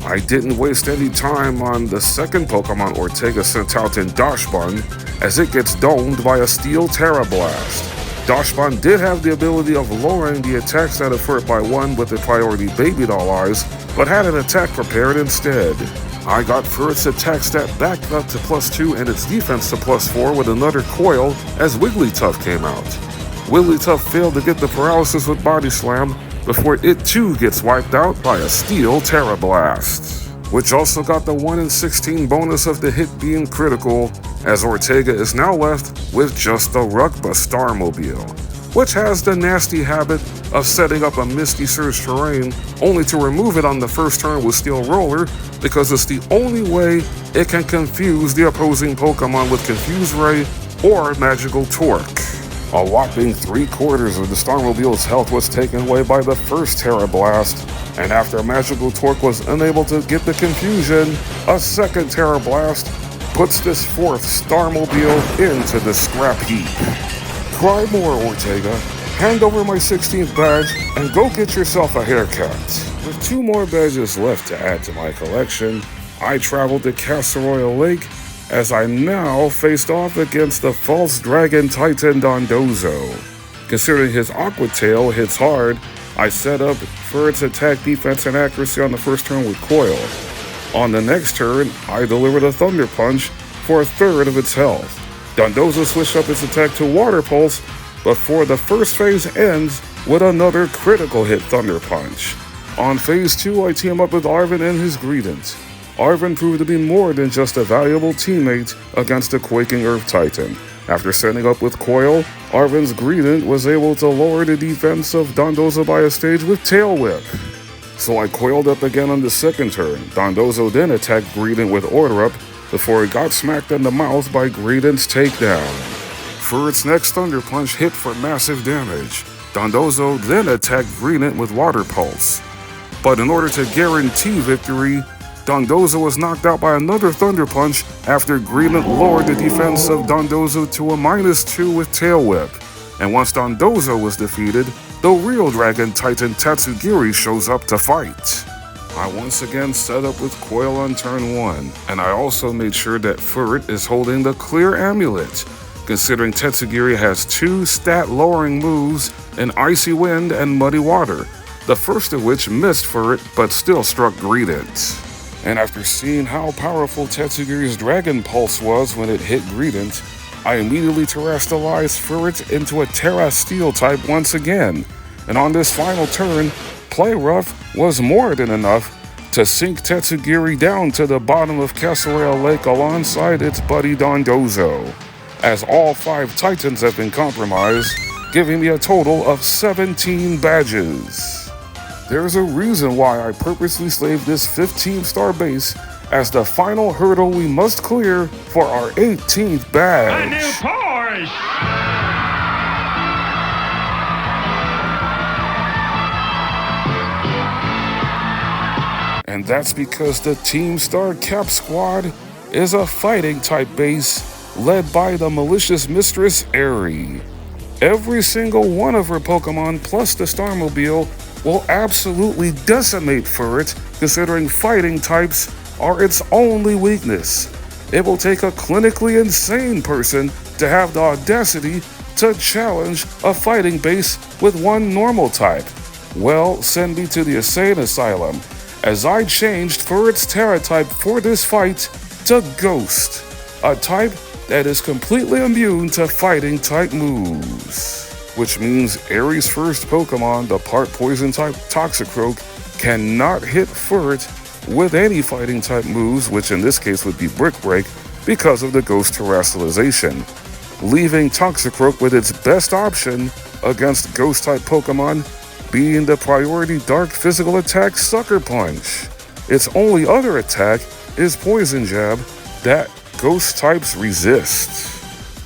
I didn't waste any time on the second Pokemon Ortega sent out in Dachsbun, as it gets domed by a Steel Terra Blast. Dachsbun did have the ability of lowering the attack stat of Furret by 1 with the priority Baby Doll Eyes, but had an attack prepared instead. I got Furret's attack stat back up to +2 and its defense to +4 with another Coil as Wigglytuff came out. Wigglytuff failed to get the paralysis with Body Slam before it too gets wiped out by a Steel Terra Blast, which also got the 1 in 16 bonus of the hit being critical, as Ortega is now left with just the Ruckbus Starmobile, which has the nasty habit of setting up a Misty Surge terrain only to remove it on the first turn with Steel Roller, because it's the only way it can confuse the opposing Pokemon with Confuse Ray or Magical Torque. A whopping 3/4 of the Starmobile's health was taken away by the first Terra Blast, and after Magical Torque was unable to get the confusion, a second Terra Blast puts this 4th Starmobile into the scrap heap. Cry more, Ortega. Hand over my 16th badge and go get yourself a haircut. With 2 more badges left to add to my collection, I traveled to Casseroya Lake as I now faced off against the False Dragon Titan Dondozo. Considering his Aqua Tail hits hard, I set up Furret's attack, defense, and accuracy on the first turn with Coil. On the next turn, I delivered a Thunder Punch for 1/3 of its health. Dondozo switched up its attack to Water Pulse before the first phase ends with another critical hit Thunder Punch. On phase 2, I team up with Arven and his Greedent. Arven proved to be more than just a valuable teammate against the Quaking Earth Titan. After setting up with Coil, Arven's Greedent was able to lower the defense of Dondozo by a stage with Tail Whip. So I coiled up again on the second turn. Dondozo then attacked Greedent with Order Up before it got smacked in the mouth by Greedent's takedown. Furret's next Thunder Punch hit for massive damage. Dondozo then attacked Greedent with Water Pulse. But in order to guarantee victory, Dondozo was knocked out by another Thunder Punch after Greedent lowered the defense of Dondozo to a -2 with Tail Whip. And once Dondozo was defeated, the real Dragon Titan Tatsugiri shows up to fight. I once again set up with Coil on turn 1, and I also made sure that Furret is holding the Clear Amulet, considering Tatsugiri has 2 stat-lowering moves in Icy Wind and Muddy Water, the first of which missed Furret but still struck Greedent. And after seeing how powerful Tatsugiri's Dragon Pulse was when it hit Greedent, I immediately terrestrialized Furret into a Terra Steel type once again, and on this final turn, Play Rough was more than enough to sink Tetsugiri down to the bottom of Casserole Lake alongside its buddy Dondozo, as all 5 Titans have been compromised, giving me a total of 17 badges. There's a reason why I purposely slaved this 15-star base as the final hurdle we must clear for our 18th badge. A new Porsche! And that's because the Team Star Cap Squad is a fighting type base led by the malicious mistress Aerie. Every single one of her Pokemon plus the Starmobile will absolutely decimate Furret, considering fighting types are its only weakness. It will take a clinically insane person to have the audacity to challenge a fighting base with one normal type. Well, send me to the insane asylum, as I changed Furret's Terra type for this fight to Ghost, a type that is completely immune to fighting type moves. Which means Aerie's first Pokemon, the part poison type Toxicroak, cannot hit Furret with any fighting type moves, which in this case would be Brick Break, because of the Ghost Terrestrialization, leaving Toxicroak with its best option against Ghost type Pokemon being the priority Dark Physical Attack Sucker Punch. Its only other attack is Poison Jab that Ghost types resist.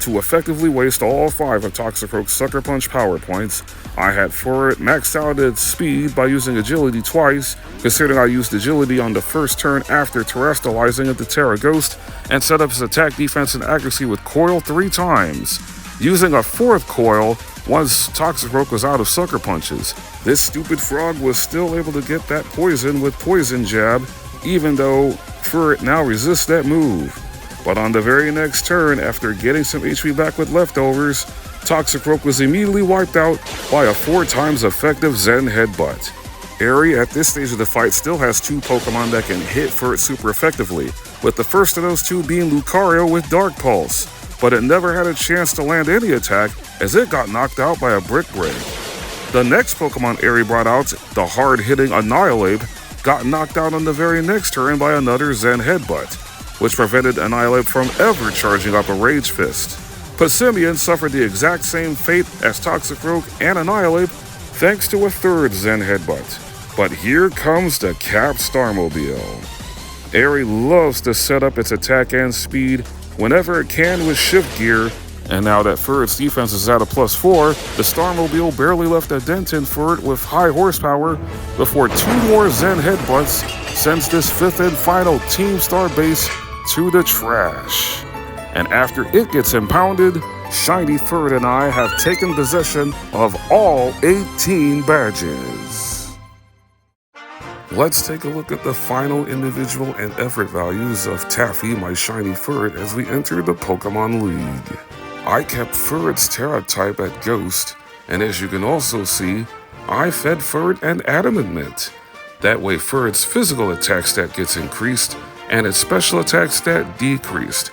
To effectively waste all 5 of Toxicroak's Sucker Punch power points, I had Furret maxed out its speed by using Agility twice, considering I used Agility on the first turn after terrestrializing into Terra Ghost, and set up its attack, defense, and accuracy with Coil 3 times, using a 4th Coil once Toxicroak was out of Sucker Punches. This stupid frog was still able to get that poison with Poison Jab, even though Furret now resists that move. But on the very next turn, after getting some HP back with leftovers, Toxicroak was immediately wiped out by a 4 times effective Zen Headbutt. Aerie at this stage of the fight still has 2 Pokemon that can hit Furret super effectively, with the first of those 2 being Lucario with Dark Pulse, but it never had a chance to land any attack as it got knocked out by a Brick Break. The next Pokemon Aerie brought out, the hard-hitting Annihilate, got knocked out on the very next turn by another Zen Headbutt, which prevented Annihilate from ever charging up a Rage Fist. Passimian suffered the exact same fate as Toxicroak and Annihilate thanks to a 3rd Zen Headbutt. But here comes the Cap Starmobile. Aerie loves to set up its attack and speed whenever it can with Shift Gear, and now that Furret's defense is at a +4, the Starmobile barely left a dent in Furret with high horsepower before 2 more Zen Headbutts sends this 5th and final Team Star base to the trash. And after it gets impounded, Shiny Furret and I have taken possession of all 18 badges. Let's take a look at the final individual and effort values of Taffy, my Shiny Furret, as we enter the Pokemon League. I kept Furret's Terra type at Ghost, and as you can also see, I fed Furret an Adamant Mint. That way Furret's physical attack stat gets increased, and its special attack stat decreased,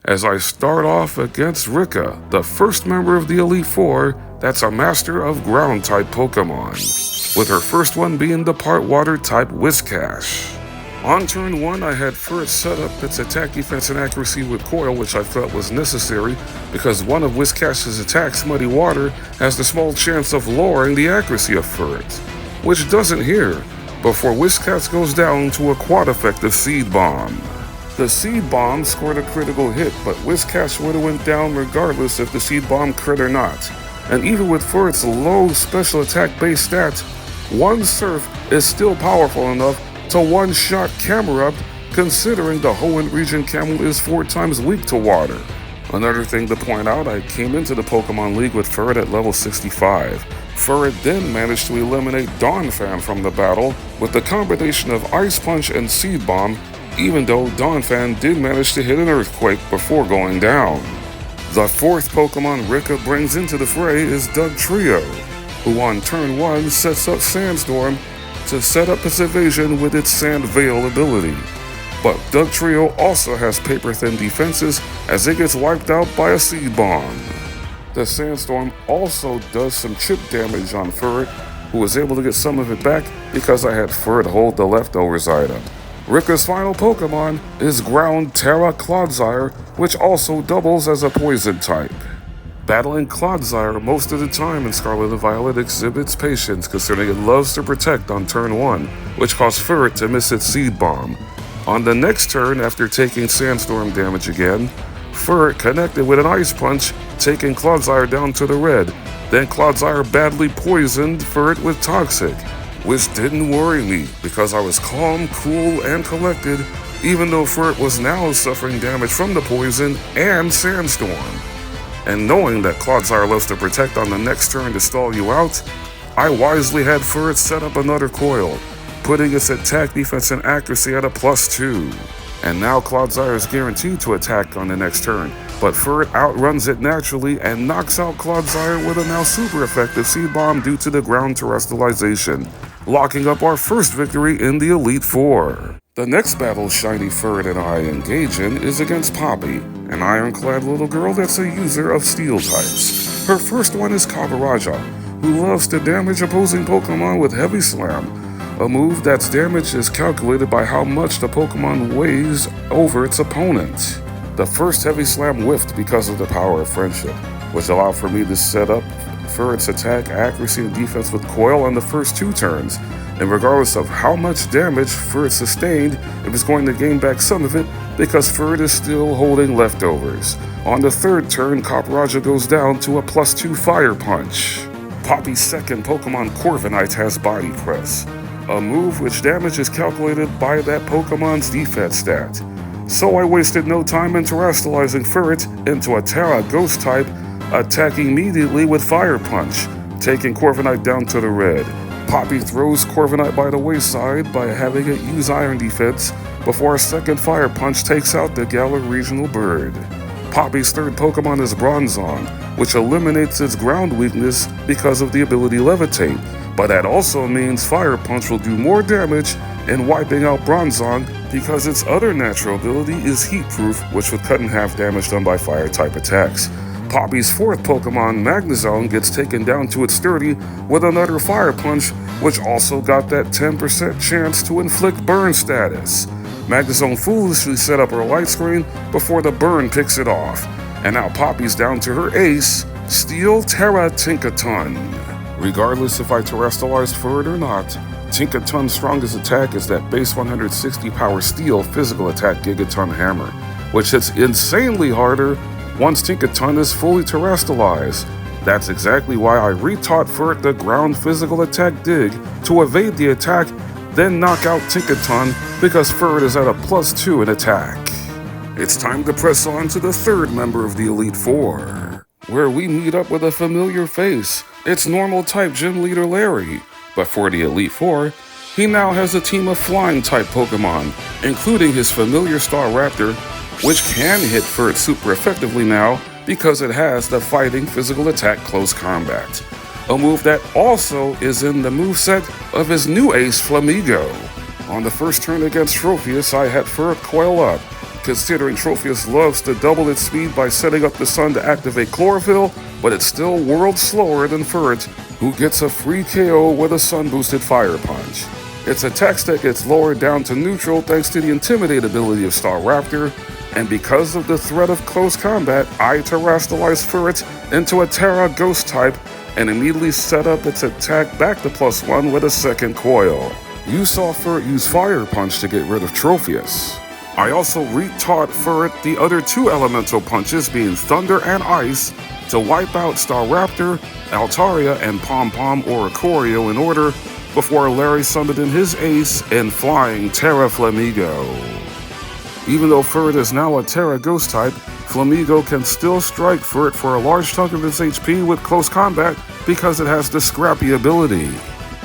as I start off against Rika, the first member of the Elite Four that's a master of ground-type Pokemon, with her first one being the part water-type Whiscash. On turn 1, I had Furret set up its attack, defense, and accuracy with Coil, which I felt was necessary because one of Whiscash's attacks, Muddy Water, has the small chance of lowering the accuracy of Furret, which doesn't here, before Whiscash goes down to a quad-effective Seed Bomb. The Seed Bomb scored a critical hit, but Whiscash would have went down regardless if the Seed Bomb crit or not. And even with Furret's low special attack base stats, one Surf is still powerful enough to one-shot Camerupt, considering the Hoenn region Camel is 4 times weak to water. Another thing to point out, I came into the Pokemon League with Furret at level 65. Furret then managed to eliminate Donphan from the battle with the combination of Ice Punch and Seed Bomb, even though Donphan did manage to hit an Earthquake before going down. The 4th Pokemon Rika brings into the fray is Dugtrio, who on turn 1 sets up Sandstorm to set up its evasion with its Sand Veil ability. But Dugtrio also has paper-thin defenses as it gets wiped out by a Seed Bomb. The Sandstorm also does some chip damage on Furret, who was able to get some of it back because I had Furret hold the leftovers item. Rika's final Pokemon is Ground Terra Clodsire, which also doubles as a poison type. Battling Clodsire most of the time in Scarlet and Violet exhibits patience, considering it loves to protect on turn 1, which caused Furret to miss its Seed Bomb. On the next turn, after taking Sandstorm damage again, Furret connected with an Ice Punch, taking Clodsire down to the red. Then Clodsire badly poisoned Furret with Toxic, which didn't worry me because I was calm, cool, and collected, even though Furret was now suffering damage from the poison and Sandstorm. And knowing that Clodsire loves to protect on the next turn to stall you out, I wisely had Furret set up another coil, putting its attack, defense, and accuracy at a +2. And now Clodsire is guaranteed to attack on the next turn, but Furret outruns it naturally and knocks out Clodsire with a now super effective Seed Bomb due to the ground terrestrialization, locking up our first victory in the Elite Four. The next battle Shiny Furret and I engage in is against Poppy, an ironclad little girl that's a user of steel types. Her first one is Kabaraja, who loves to damage opposing Pokemon with Heavy Slam, a move that's damage is calculated by how much the Pokemon weighs over its opponent. The first Heavy Slam whiffed because of the power of Friendship, which allowed for me to set up Furret's attack, accuracy, and defense with Coil on the first 2 turns, and regardless of how much damage Furret sustained, it was going to gain back some of it because Furret is still holding leftovers. On the 3rd turn, Kabaraja goes down to a +2 Fire Punch. Poppy's second Pokemon, Corviknight, has Body Press, a move which damage is calculated by that Pokemon's defense stat. So I wasted no time in terrestrializing Furret into a Terra Ghost type, attacking immediately with Fire Punch, taking Corviknight down to the red. Poppy throws Corviknight by the wayside by having it use Iron Defense before a second Fire Punch takes out the Galar Regional Bird. Poppy's third Pokemon is Bronzong, which eliminates its ground weakness because of the ability Levitate, but that also means Fire Punch will do more damage in wiping out Bronzong because its other natural ability is Heat Proof, which would cut in half damage done by Fire-type attacks. Poppy's fourth Pokemon, Magnezone, gets taken down to its 30 with another Fire Punch, which also got that 10% chance to inflict Burn status. Magnezone foolishly set up her light screen before the Burn picks it off, and now Poppy's down to her ace, Steel Terra Tinkaton. Regardless if I terrestrialized Furret or not, Tinkaton's strongest attack is that base 160 power Steel physical attack Gigaton Hammer, which hits insanely harder once Tinkaton is fully terrestrialized. That's exactly why I retaught Furret the ground physical attack Dig to evade the attack, then knock out Tinkaton because Furret is at a +2 in attack. It's time to press on to the third member of the Elite Four, where we meet up with a familiar face. It's normal type Gym Leader Larry, but for the Elite Four, he now has a team of flying type Pokemon, including his familiar Staraptor, which can hit Furret super effectively now because it has the fighting physical attack Close Combat, a move that also is in the moveset of his new ace Flamigo. On the first turn against Trophius, I had Furret coil up, considering Trophius loves to double its speed by setting up the sun to activate Chlorophyll, but it's still worlds slower than Furret, who gets a free KO with a sun-boosted Fire Punch. Its attack stat gets lowered down to neutral thanks to the Intimidate ability of Staraptor, and because of the threat of close combat, I terrestrialized Furret into a Terra Ghost type and immediately set up its attack back to +1 with a second coil. You saw Furret use Fire Punch to get rid of Trophius. I also retaught Furret the other 2 elemental punches, being Thunder and Ice, to wipe out Staraptor, Altaria, and Pom Pom Oricorio in order before Larry summoned in his ace in Flying Terra Flamigo. Even though Furret is now a Terra Ghost type, Flamigo can still strike Furret for a large chunk of its HP with close combat because it has the Scrappy ability.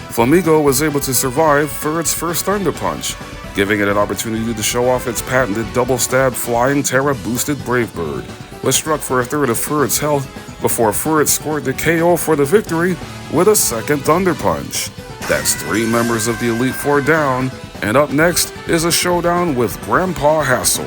Flamigo was able to survive Furret's first Thunder Punch, giving it an opportunity to show off its patented double-stab Flying Terra boosted Brave Bird, which struck for a third of Furret's health before Furret scored the KO for the victory with a second Thunder Punch. That's 3 members of the Elite Four down, and up next is a showdown with Grandpa Hassel.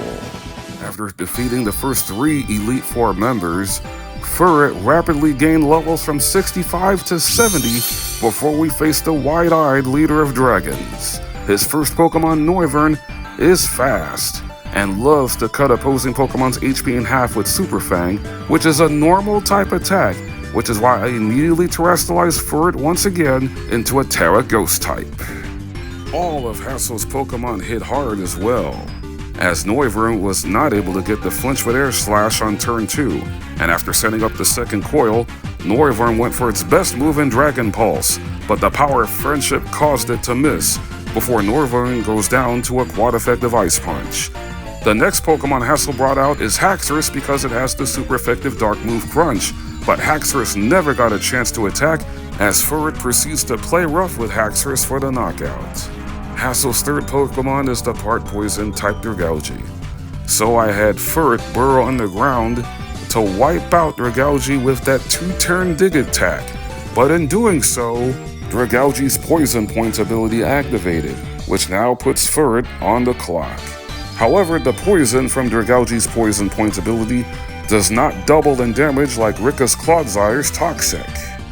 After defeating the first 3 Elite Four members, Furret rapidly gained levels from 65 to 70 before we face the wide-eyed leader of dragons. His first Pokemon, Noivern, is fast and loves to cut opposing Pokemon's HP in half with Super Fang, which is a normal type attack, which is why I immediately terrestrialized Furret once again into a Terra Ghost type. All of Hassel's Pokemon hit hard as well, as Noivern was not able to get the flinch with Air Slash on turn 2, and after setting up the second coil, Noivern went for its best move in Dragon Pulse, but the power of friendship caused it to miss, before Noivern goes down to a quad-effective Ice Punch. The next Pokemon Hassel brought out is Haxorus because it has the super effective Dark move Crunch, but Haxorus never got a chance to attack as Furret proceeds to play rough with Haxorus for the knockout. Hassel's third Pokemon is the part poison type Dragalge, so I had Furret burrow underground to wipe out Dragalge with that 2-turn dig attack, but in doing so, Dragalge's Poison Point ability activated, which now puts Furret on the clock. However, the poison from Dragalge's Poison Point ability does not double in damage like Rika's Clodzire's Toxic.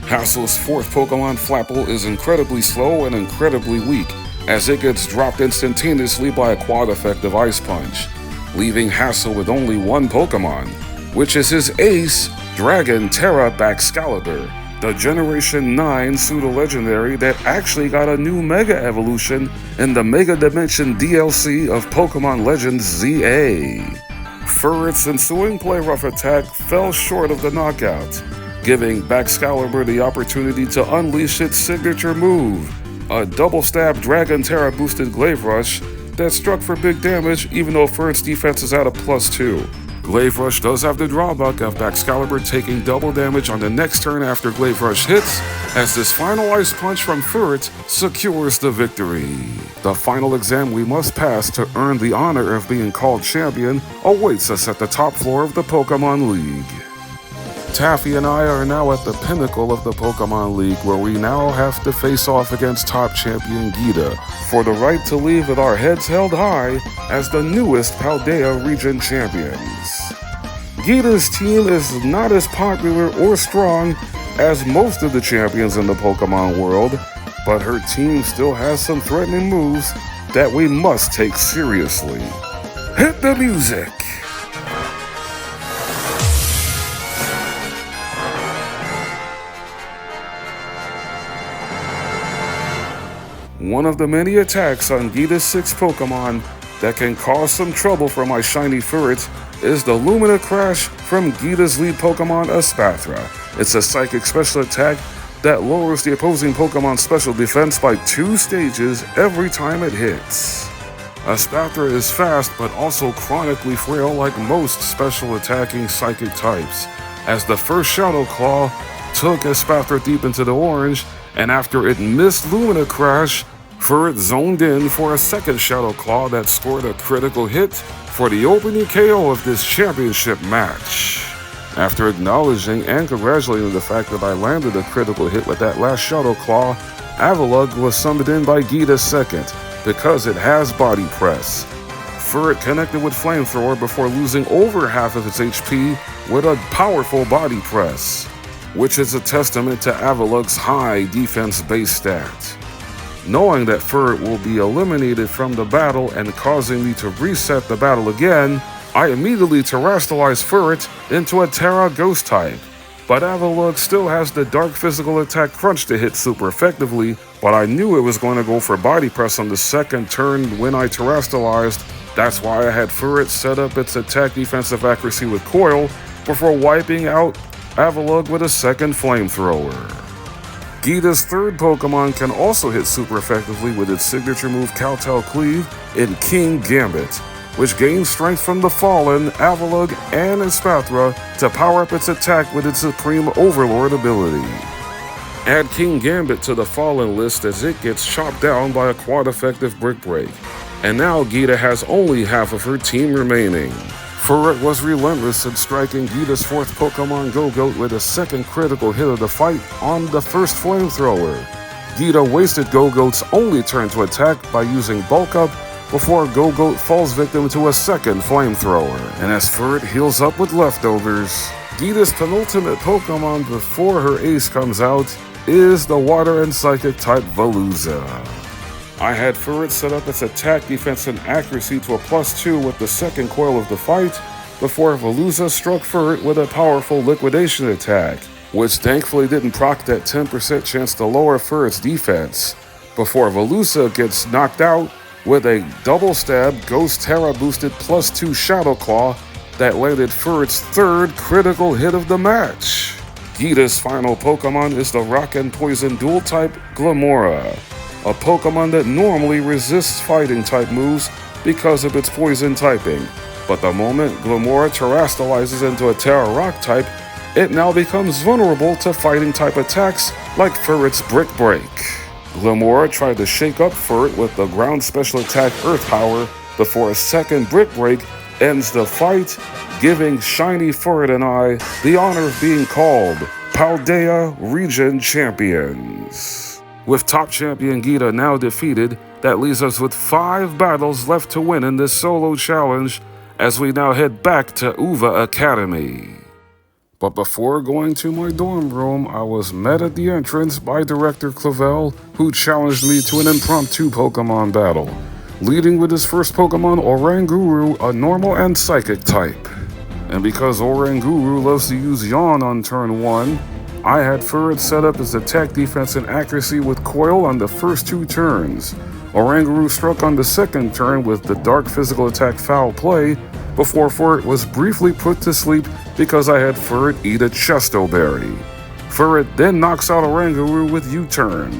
Hassel's fourth Pokemon, Flapple, is incredibly slow and incredibly weak, as it gets dropped instantaneously by a quad-effective Ice Punch, leaving Hassel with only one Pokemon, which is his ace, Dragon Terra Baxcalibur, the Generation 9 pseudo-legendary that actually got a new Mega Evolution in the Mega Dimension DLC of Pokemon Legends ZA. Furret's ensuing play rough attack fell short of the knockout, giving Baxcalibur the opportunity to unleash its signature move, a double-stab Dragon Terra boosted Glaive Rush that struck for big damage even though Furret's defense is at a +2. Glaive Rush does have the drawback of Baxcalibur taking double damage on the next turn after Glaive Rush hits, as this final Ice Punch from Furret secures the victory. The final exam we must pass to earn the honor of being called champion awaits us at the top floor of the Pokemon League. Taffy and I are now at the pinnacle of the Pokemon League, where we now have to face off against top champion Geeta for the right to leave with our heads held high as the newest Paldea region champions. Geeta's team is not as popular or strong as most of the champions in the Pokemon world, but her team still has some threatening moves that we must take seriously. Hit the music! One of the many attacks on Geeta's 6 Pokemon that can cause some trouble for my shiny Furret is the Lumina Crash from Geeta's lead Pokemon, Espathra. It's a psychic special attack that lowers the opposing Pokemon's special defense by 2 stages every time it hits. Espathra is fast but also chronically frail like most special attacking psychic types, as the first Shadow Claw took Espathra deep into the orange, and after it missed Lumina Crash, Furret zoned in for a second Shadow Claw that scored a critical hit for the opening KO of this championship match. After acknowledging and congratulating the fact that I landed a critical hit with that last Shadow Claw, Avalugg was summoned in by Geeta second, because it has Body Press. Furret connected with Flamethrower before losing over half of its HP with a powerful Body Press, which is a testament to Avalugg's high defense base stat. Knowing that Furret will be eliminated from the battle and causing me to reset the battle again, I immediately terrestrialized Furret into a Terra Ghost type. But Avalugg still has the Dark Physical Attack Crunch to hit super effectively, but I knew it was going to go for Body Press on the second turn when I terrestrialized. That's why I had Furret set up its attack defensive accuracy with Coil before wiping out Avalugg with a second Flamethrower. Geeta's third Pokemon can also hit super effectively with its signature move Cowtail Cleave in King Gambit, which gains strength from the Fallen, Avalugg, and Espathra to power up its attack with its Supreme Overlord ability. Add King Gambit to the Fallen list as it gets chopped down by a quad-effective Brick Break, and now Geeta has only half of her team remaining. Furret was relentless in striking Geeta's fourth Pokemon Go-Goat with a second critical hit of the fight on the first Flamethrower. Geeta wasted Go-Goat's only turn to attack by using Bulk Up before Go-Goat falls victim to a second Flamethrower. And as Furret heals up with leftovers, Geeta's penultimate Pokemon before her ace comes out is the Water and Psychic type Veluza. I had Furret set up its attack, defense, and accuracy to a +2 with the second coil of the fight, before Veluza struck Furret with a powerful liquidation attack, which thankfully didn't proc that 10% chance to lower Furret's defense, before Veluza gets knocked out with a double stab Ghost Terra boosted +2 Shadow Claw that landed Furret's third critical hit of the match. Geeta's final Pokemon is the Rock and Poison dual type Glimmora, a Pokemon that normally resists fighting type moves because of its poison typing, but the moment Glimmora terastallizes into a Terra Rock type, it now becomes vulnerable to fighting type attacks like Furret's Brick Break. Glimmora tried to shake up Furret with the ground special attack Earth Power before a second Brick Break ends the fight, giving Shiny Furret and I the honor of being called Paldea Region Champions. With top champion Geeta now defeated, that leaves us with 5 battles left to win in this solo challenge as we now head back to Uva Academy. But before going to my dorm room, I was met at the entrance by Director Clavell, who challenged me to an impromptu Pokemon battle, leading with his first Pokemon, Oranguru, a normal and psychic type. And because Oranguru loves to use Yawn on turn 1, I had Furret set up his attack, defense, and accuracy with Coil on the first 2 turns. Oranguru struck on the second turn with the Dark Physical Attack Foul Play, before Furret was briefly put to sleep because I had Furret eat a Chesto Berry. Furret then knocks out Oranguru with U-Turn.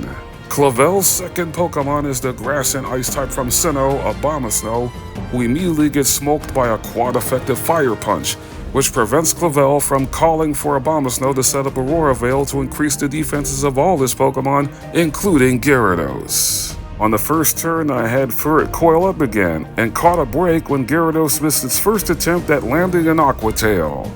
Clavell's second Pokemon is the Grass and Ice type from Sinnoh, Abomasnow, who immediately gets smoked by a quad-effective Fire Punch, which prevents Clavell from calling for Abomasnow to set up Aurora Veil to increase the defenses of all his Pokemon, including Gyarados. On the first turn, I had Furret coil up again, and caught a break when Gyarados missed its first attempt at landing an Aqua Tail.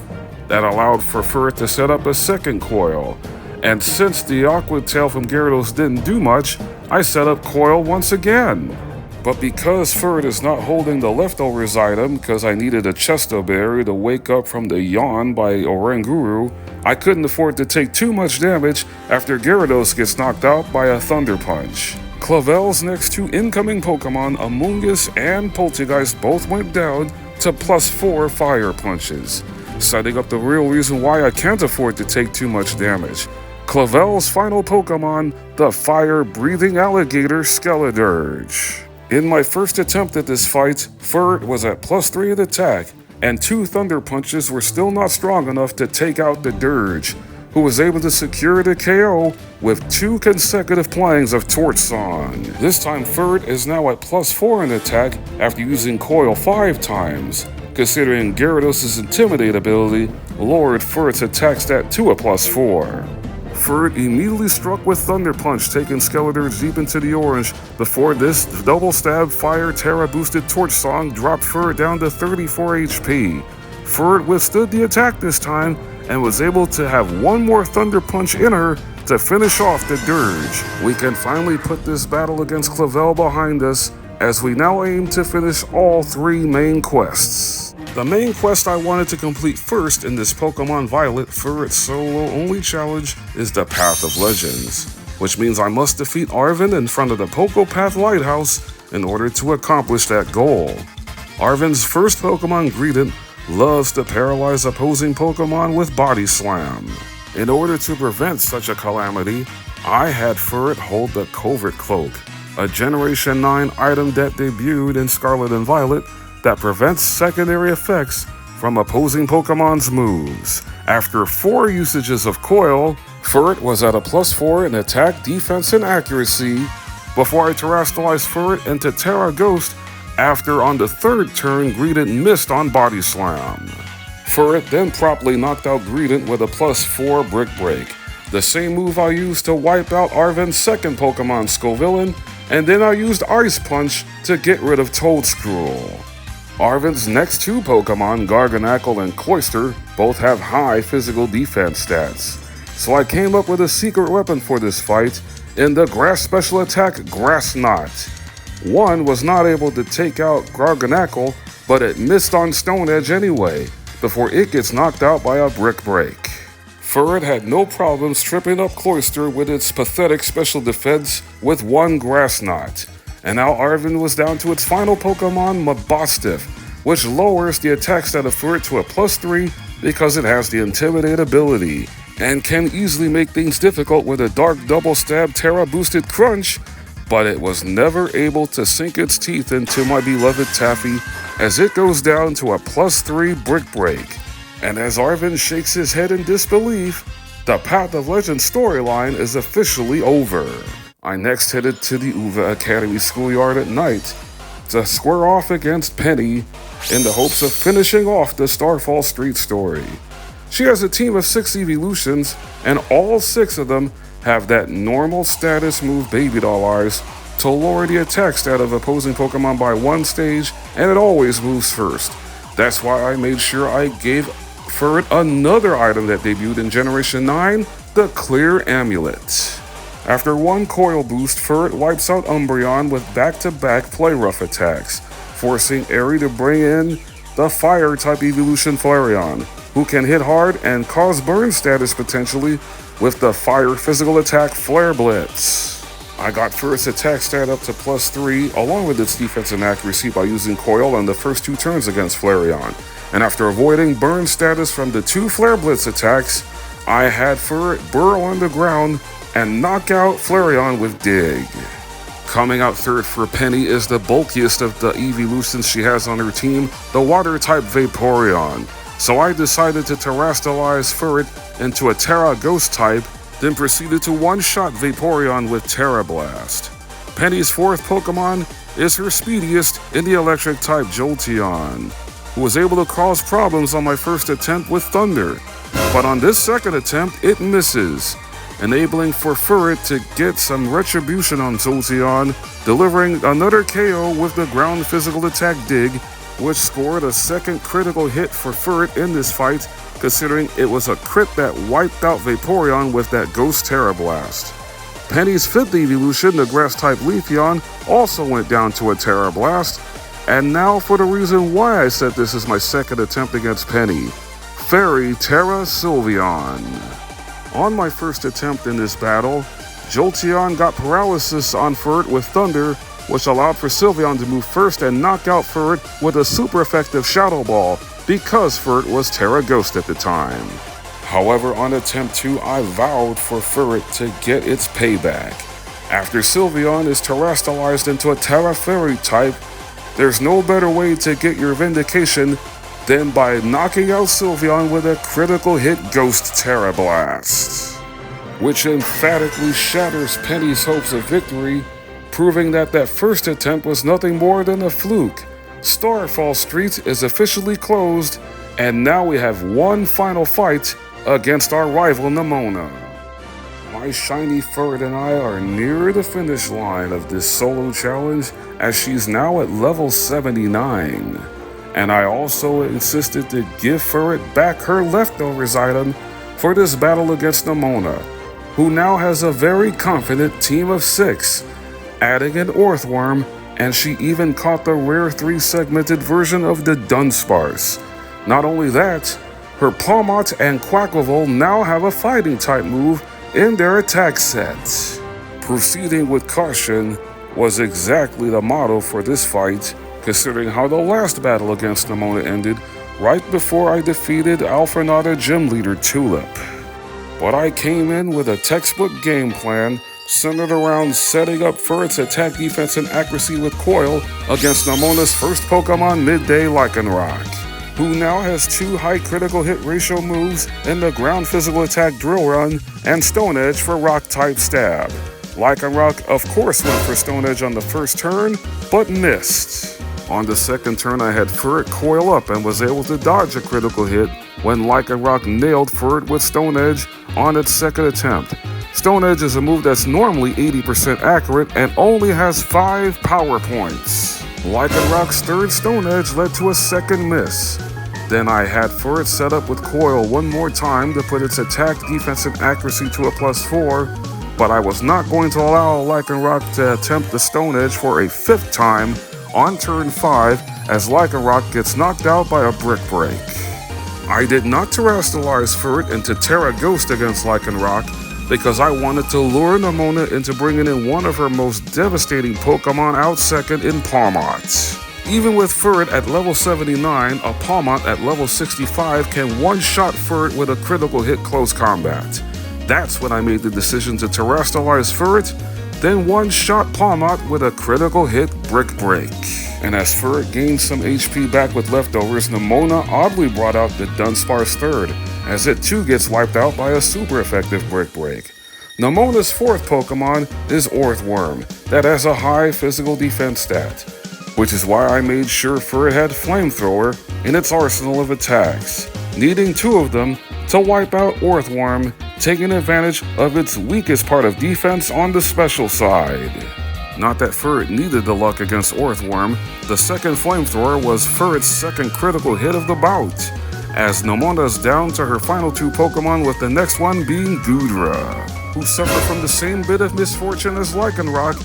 That allowed for Furret to set up a second coil, and since the Aqua Tail from Gyarados didn't do much, I set up coil once again. But because Furret is not holding the leftovers item because I needed a Chesto Berry to wake up from the yawn by Oranguru, I couldn't afford to take too much damage after Gyarados gets knocked out by a Thunder Punch. Clavell's next 2 incoming Pokemon, Amoonguss and Poltergeist, both went down to +4 Fire Punches, setting up the real reason why I can't afford to take too much damage. Clavell's final Pokemon, the Fire-Breathing Alligator Skeledirge. In my first attempt at this fight, Furret was at +3 in attack, and 2 Thunder Punches were still not strong enough to take out the Dirge, who was able to secure the KO with 2 consecutive playings of Torch Song. This time Furret is now at +4 in attack after using Coil 5 times, considering Gyarados' Intimidate ability lowered Furret's attack stat to a +4. Furret immediately struck with Thunder Punch, taking Skeledirge deep into the orange, before this double stab Fire Terra boosted Torch Song dropped Furret down to 34 HP. Furret withstood the attack this time, and was able to have 1 more Thunder Punch in her to finish off the Dirge. We can finally put this battle against Clavell behind us, as we now aim to finish all 3 main quests. The main quest I wanted to complete first in this Pokemon Violet Furret solo-only challenge is the Path of Legends, which means I must defeat Arven in front of the Pokopath Lighthouse in order to accomplish that goal. Arven's first Pokemon, Greedent, loves to paralyze opposing Pokemon with Body Slam. In order to prevent such a calamity, I had Furret hold the Covert Cloak, a Generation 9 item that debuted in Scarlet and Violet that prevents secondary effects from opposing Pokemon's moves. After 4 usages of Coil, Furret was at a +4 in attack, defense, and accuracy before I terastallized Furret into Terra Ghost after on the 3rd turn Greedent missed on Body Slam. Furret then promptly knocked out Greedent with a +4 Brick Break, the same move I used to wipe out Arven's second Pokemon, Scovillain, and then I used Ice Punch to get rid of Toedscruel. Arven's next 2 Pokemon, Garganacl and Cloyster, both have high physical defense stats, so I came up with a secret weapon for this fight in the Grass Special Attack Grass Knot. One was not able to take out Garganacl, but it missed on Stone Edge anyway, before it gets knocked out by a Brick Break. Furret had no problems tripping up Cloyster with its pathetic special defense with one grass knot. And now Arven was down to its final Pokemon, Mabostiff, which lowers the attack stat of Furret to a +3 because it has the Intimidate ability, and can easily make things difficult with a Dark Double Stab Terra boosted Crunch, but it was never able to sink its teeth into my beloved Taffy as it goes down to a +3 Brick Break. And as Arven shakes his head in disbelief, the Path of Legend storyline is officially over. I next headed to the Uva Academy schoolyard at night to square off against Penny in the hopes of finishing off the Starfall Street story. She has a team of 6 evolutions, and all 6 of them have that normal status move Baby Doll Eyes to lower the attack stat of opposing Pokemon by 1 stage, and it always moves first. That's why I made sure I gave Furret another item that debuted in Generation 9, the Clear Amulet. After 1 coil boost, Furret wipes out Umbreon with back-to-back Play Rough attacks, forcing Aerie to bring in the Fire-type evolution Flareon, who can hit hard and cause burn status potentially with the Fire physical attack Flare Blitz. I got Furret's attack stat up to +3 along with its defense and accuracy by using Coil on the first 2 turns against Flareon, and after avoiding burn status from the 2 Flare Blitz attacks, I had Furret burrow on the ground and knock out Flareon with Dig. Coming out third for Penny is the bulkiest of the evolutions she has on her team, the Water-type Vaporeon. So I decided to terrestrialize Furret into a Terra Ghost type, then proceeded to one-shot Vaporeon with Terra Blast. Penny's 4th Pokemon is her speediest in the Electric-type Jolteon, who was able to cause problems on my first attempt with Thunder. But on this second attempt, it misses, enabling for Furret to get some retribution on Jolteon, delivering another KO with the ground physical attack Dig, which scored a second critical hit for Furret in this fight, considering it was a crit that wiped out Vaporeon with that Ghost Terra Blast. Penny's 5th evolution, the Grass-type Leafeon, also went down to a Terra Blast, and now for the reason why I said this is my second attempt against Penny, Fairy Terra Sylveon. On my first attempt in this battle, Jolteon got paralysis on Furret with Thunder, which allowed for Sylveon to move first and knock out Furret with a super effective Shadow Ball, because Furret was Terra Ghost at the time. However, on attempt 2, I vowed for Furret to get its payback. After Sylveon is terrestrialized into a Terra Fairy type, there's no better way to get your vindication than by knocking out Sylveon with a critical hit Ghost Terra Blast, which emphatically shatters Penny's hopes of victory, proving that first attempt was nothing more than a fluke. Starfall Street is officially closed, and now we have one final fight against our rival Nemona. My shiny Furret and I are near the finish line of this solo challenge, as she's now at level 79. And I also insisted to give Furret back her leftovers item for this battle against Nemona, who now has a very confident team of 6, adding an Earthworm, and she even caught the rare 3-segmented version of the Dunsparce. Not only that, her Pawmot and Quaquaval now have a fighting type move in their attack sets. Proceeding with caution was exactly the motto for this fight, considering how the last battle against Nemona ended right before I defeated Alphanata Gym Leader Tulip. But I came in with a textbook game plan centered around setting up Furret's attack, defense, and accuracy with Coil against Nemona's first Pokemon, Midday Lycanroc, who now has 2 high critical hit ratio moves in the ground physical attack Drill Run and Stone Edge for rock-type stab. Lycanroc of course went for Stone Edge on the first turn, but missed. On the second turn, I had Furret coil up and was able to dodge a critical hit when Lycanroc nailed Furret with Stone Edge on its second attempt. Stone Edge is a move that's normally 80% accurate and only has 5 power points. Lycanroc's third Stone Edge led to a second miss. Then I had Furret set up with Coil one more time to put its attack, defense, and accuracy to a +4, but I was not going to allow Lycanroc to attempt the Stone Edge for a 5th time on turn 5 as Lycanroc gets knocked out by a Brick Break. I did not terrestrialize Furret into Terra Ghost against Lycanroc because I wanted to lure Nemona into bringing in one of her most devastating Pokemon out second in Pawmot. Even with Furret at level 79, a Pawmot at level 65 can one-shot Furret with a critical hit close combat. That's when I made the decision to terrestrialize Furret, then one-shot Pawmot with a critical hit Brick Break. And as Furret gained some HP back with leftovers, Nemona oddly brought out the Dunsparce third, as it too gets wiped out by a super effective Brick Break. Nemona's fourth Pokemon is Orthworm, that has a high physical defense stat, which is why I made sure Furret had Flamethrower in its arsenal of attacks, needing two of them to wipe out Orthworm, taking advantage of its weakest part of defense on the special side. Not that Furret needed the luck against Orthworm, the second Flamethrower was Furret's second critical hit of the bout, as Nemona's down to her final two Pokemon, with the next one being Goodra, who suffered from the same bit of misfortune as Lycanroc,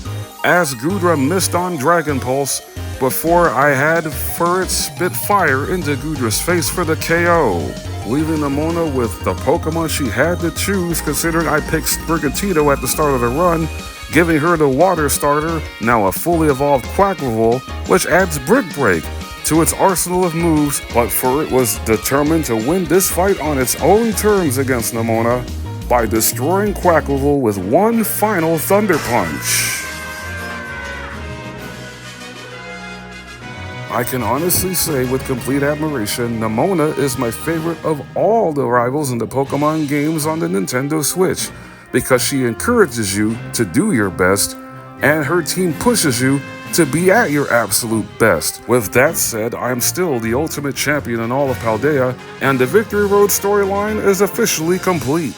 as Goodra missed on Dragon Pulse before I had Furret spit fire into Goodra's face for the KO, leaving Nemona with the Pokemon she had to choose, considering I picked Sprigatito at the start of the run, giving her the Water Starter, now a fully evolved Quacklevolt, which adds Brick Break to its arsenal of moves, but Furret was determined to win this fight on its own terms against Nemona by destroying Quacklevolt with one final Thunder Punch. I can honestly say with complete admiration, Nemona is my favorite of all the rivals in the Pokemon games on the Nintendo Switch, because she encourages you to do your best, and her team pushes you to be at your absolute best. With that said, I'm still the ultimate champion in all of Paldea, and the Victory Road storyline is officially complete.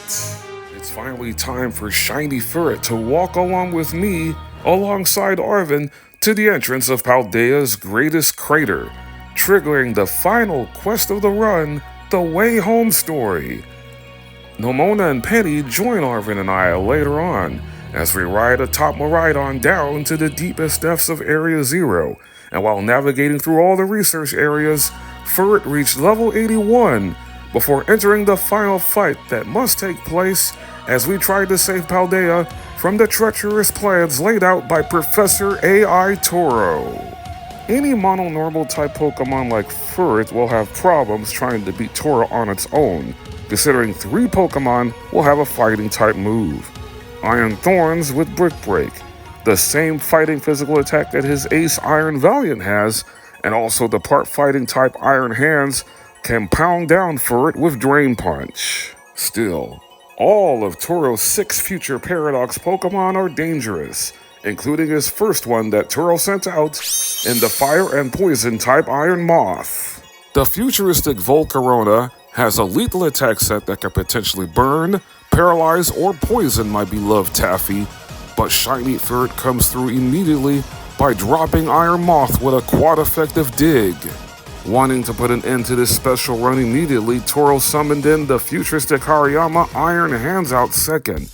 It's finally time for Shiny Furret to walk along with me, alongside Arven, to the entrance of Paldea's greatest crater, triggering the final quest of the run, the Way Home story. Nemona and Penny join Arven and I later on, as we ride atop Miraidon down to the deepest depths of Area 0, and while navigating through all the research areas, Furret reached level 81 before entering the final fight that must take place as we try to save Paldea from the treacherous plans laid out by Professor AI Toro. Any mono-normal type Pokemon like Furret will have problems trying to beat Toro on its own, considering 3 Pokemon will have a fighting type move. Iron Thorns with Brick Break, the same fighting physical attack that his ace Iron Valiant has, and also the part fighting type Iron Hands can pound down Furret with Drain Punch. Still, all of Toro's 6 future Paradox Pokemon are dangerous, including his first one that Toro sent out in the Fire and Poison type Iron Moth. The futuristic Volcarona has a lethal attack set that can potentially burn, paralyze, or poison my beloved Taffy, but Shiny Furret comes through immediately by dropping Iron Moth with a quad-effective dig. Wanting to put an end to this special run immediately, Toro summoned in the futuristic Hariyama Iron Hands out second.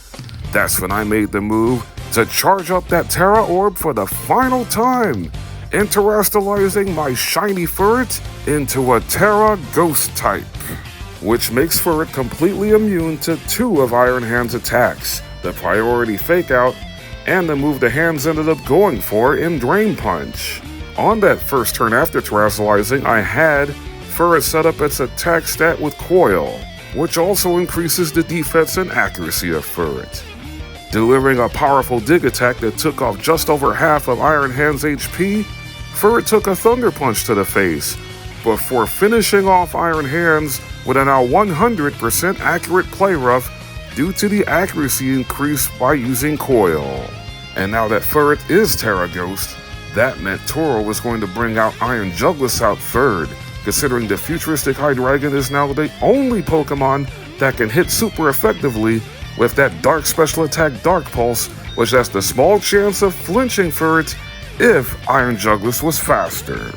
That's when I made the move to charge up that Terra Orb for the final time, interstellizing my Shiny Furret into a Terra Ghost type, which makes Furret completely immune to 2 of Iron Hand's attacks, the Priority Fake Out, and the move the hands ended up going for in Drain Punch. On that first turn after terrestrializing, I had Furret set up its attack stat with Coil, which also increases the defense and accuracy of Furret. Delivering a powerful dig attack that took off just over half of Iron Hand's HP, Furret took a Thunder Punch to the face, before finishing off Iron Hands with a now 100% accurate play rough due to the accuracy increase by using Coil. And now that Furret is Terra Ghost, that meant Toro was going to bring out Iron Juggles out third, considering the futuristic Hydreigon is now the only Pokemon that can hit super effectively with that Dark Special Attack Dark Pulse, which has the small chance of flinching Furret if Iron Juggles was faster.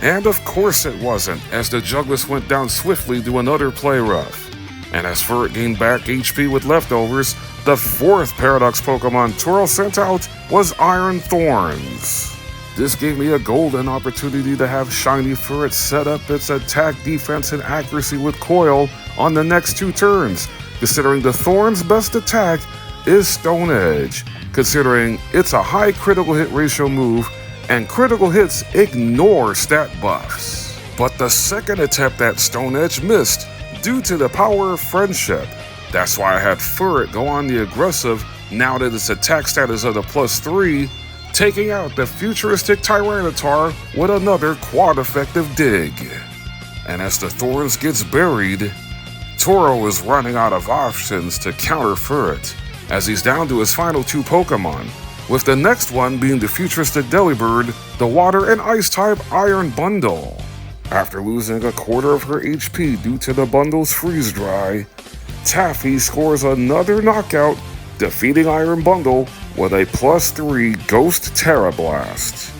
And of course it wasn't, as the Juggles went down swiftly to another play rough. And as Furret gained back HP with leftovers, the 4th Paradox Pokemon Toro sent out was Iron Thorns. This gave me a golden opportunity to have Shiny Furret set up its attack, defense, and accuracy with Coil on the next 2 turns, considering the Thorn's best attack is Stone Edge, considering it's a high critical hit ratio move and critical hits ignore stat buffs. But the second attempt at Stone Edge missed due to the power of friendship. That's why I had Furret go on the aggressive now that its attack stat is at a +3, taking out the futuristic Tyranitar with another quad effective dig. And as the Thorns gets buried, Toro is running out of options to counter Furret, as he's down to his final 2 Pokemon, with the next one being the futuristic Delibird, the Water and Ice type Iron Bundle. After losing a quarter of her HP due to the bundle's freeze dry, Taffy scores another knockout, defeating Iron Bundle with a +3 Ghost Terra Blast.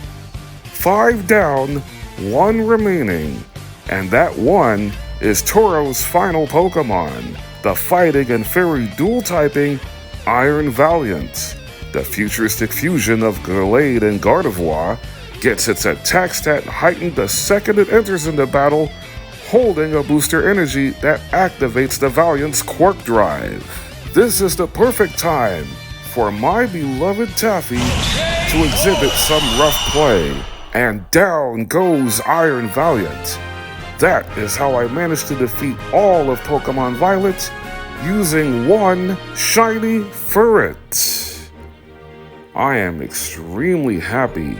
5 down, 1 remaining, and that 1 is Toro's final Pokemon, the fighting and fairy dual typing Iron Valiant. The futuristic fusion of Gallade and Gardevoir gets its attack stat heightened the second it enters into battle, holding a booster energy that activates the Valiant's Quark Drive. This is the perfect time for my beloved Taffy to exhibit some rough play, and down goes Iron Valiant. That is how I managed to defeat all of Pokemon Violet using 1 Shiny Furret. I am extremely happy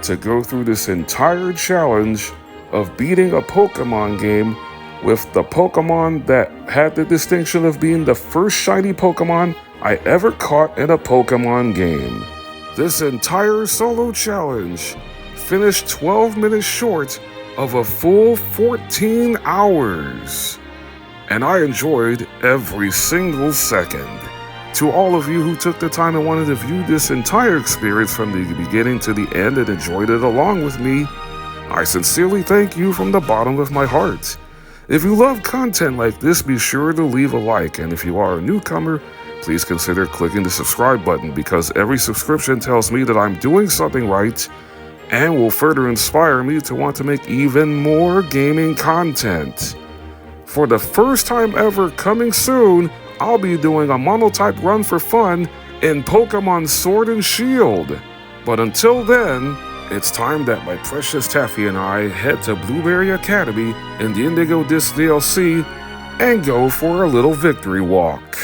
to go through this entire challenge of beating a Pokemon game with the Pokemon that had the distinction of being the first shiny Pokemon I ever caught in a Pokemon game. This entire solo challenge finished 12 minutes short of a full 14 hours. And I enjoyed every single second. To all of you who took the time and wanted to view this entire experience from the beginning to the end and enjoyed it along with me, I sincerely thank you from the bottom of my heart. If you love content like this, be sure to leave a like, and if you are a newcomer, please consider clicking the subscribe button, because every subscription tells me that I'm doing something right and will further inspire me to want to make even more gaming content. For the first time ever coming soon, I'll be doing a monotype run for fun in Pokemon Sword and Shield. But until then, it's time that my precious Taffy and I head to Blueberry Academy in the Indigo Disc DLC and go for a little victory walk.